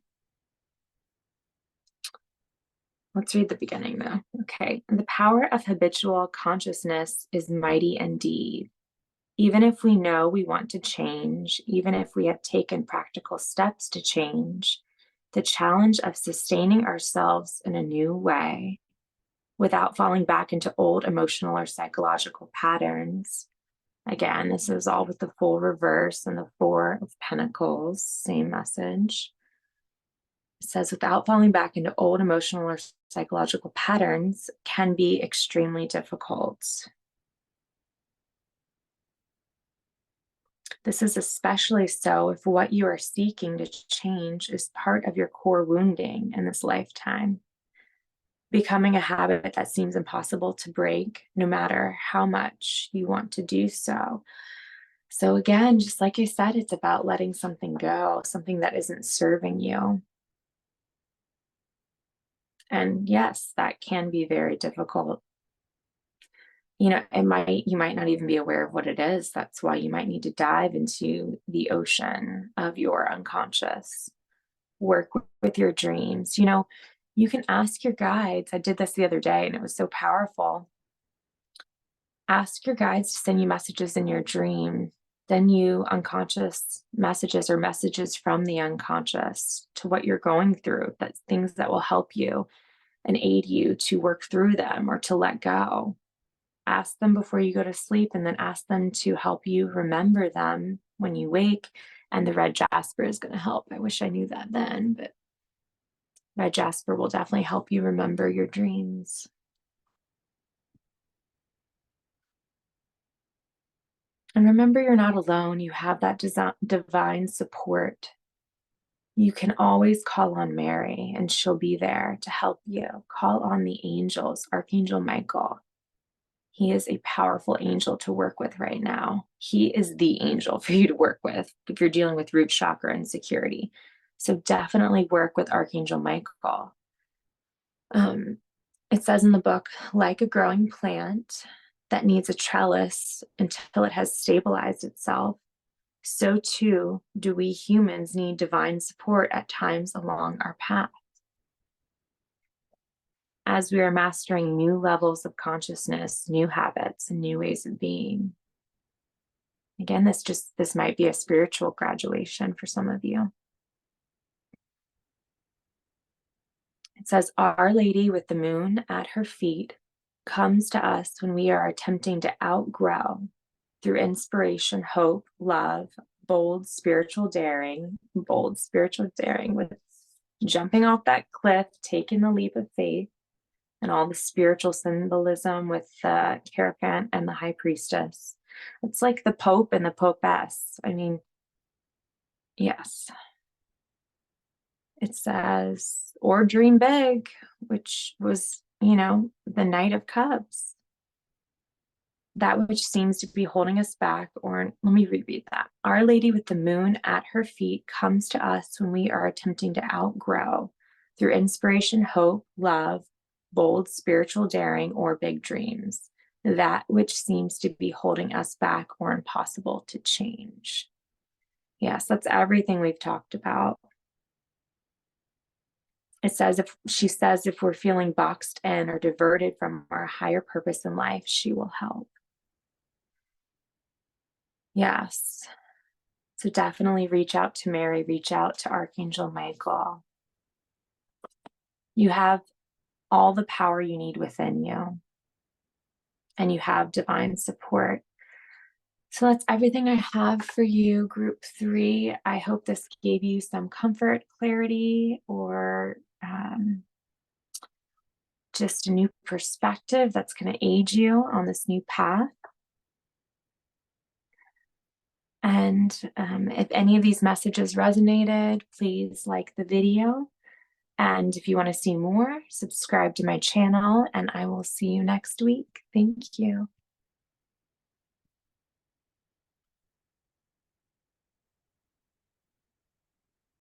Let's read the beginning though. Okay, the power of habitual consciousness is mighty indeed. Even if we know we want to change, even if we have taken practical steps to change, the challenge of sustaining ourselves in a new way without falling back into old emotional or psychological patterns. Again, this is all with the full reverse and the Four of Pentacles, same message. It says, without falling back into old emotional or psychological patterns can be extremely difficult. This is especially so if what you are seeking to change is part of your core wounding in this lifetime, becoming a habit that seems impossible to break, no matter how much you want to do so. So again, just like I said, it's about letting something go, something that isn't serving you. And yes, that can be very difficult. You know, you might not even be aware of what it is. That's why you might need to dive into the ocean of your unconscious. Work with your dreams. You know, you can ask your guides. I did this the other day and it was so powerful. Ask your guides to send you messages in your dream. Then you unconscious messages or messages from the unconscious to what you're going through. That's things that will help you and aid you to work through them or to let go. Ask them before you go to sleep, and then ask them to help you remember them when you wake. And the red jasper is going to help. I wish I knew that then, but red jasper will definitely help you remember your dreams. And remember, you're not alone. You have that divine support. You can always call on Mary, and she'll be there to help you. Call on the angels, Archangel Michael. He is a powerful angel to work with right now. He is the angel for you to work with if you're dealing with root chakra insecurity. So definitely work with Archangel Michael. It says in the book, like a growing plant that needs a trellis until it has stabilized itself, so too do we humans need divine support at times along our path. As we are mastering new levels of consciousness, new habits, and new ways of being. Again, this might be a spiritual graduation for some of you. It says, Our Lady with the moon at her feet comes to us when we are attempting to outgrow through inspiration, hope, love, bold spiritual daring with jumping off that cliff, taking the leap of faith, and all the spiritual symbolism with the Hierophant and the High Priestess. It's like the Pope and the Popess. I mean, yes. It says, or dream big, which was, the Knight of Cups. That which seems to be holding us back, or let me reread that. Our Lady with the moon at her feet comes to us when we are attempting to outgrow through inspiration, hope, love, bold spiritual daring, or big dreams, that which seems to be holding us back or impossible to change. Yes, that's everything we've talked about. She says, if we're feeling boxed in or diverted from our higher purpose in life, she will help. Yes. So definitely reach out to Mary, reach out to Archangel Michael. You have all the power you need within you, and you have divine support. So that's everything I have for you, group 3. I hope this gave you some comfort, clarity, or just a new perspective that's going to aid you on this new path. And if any of these messages resonated, please like the video And if you want to see more, subscribe to my channel, and I will see you next week. Thank you.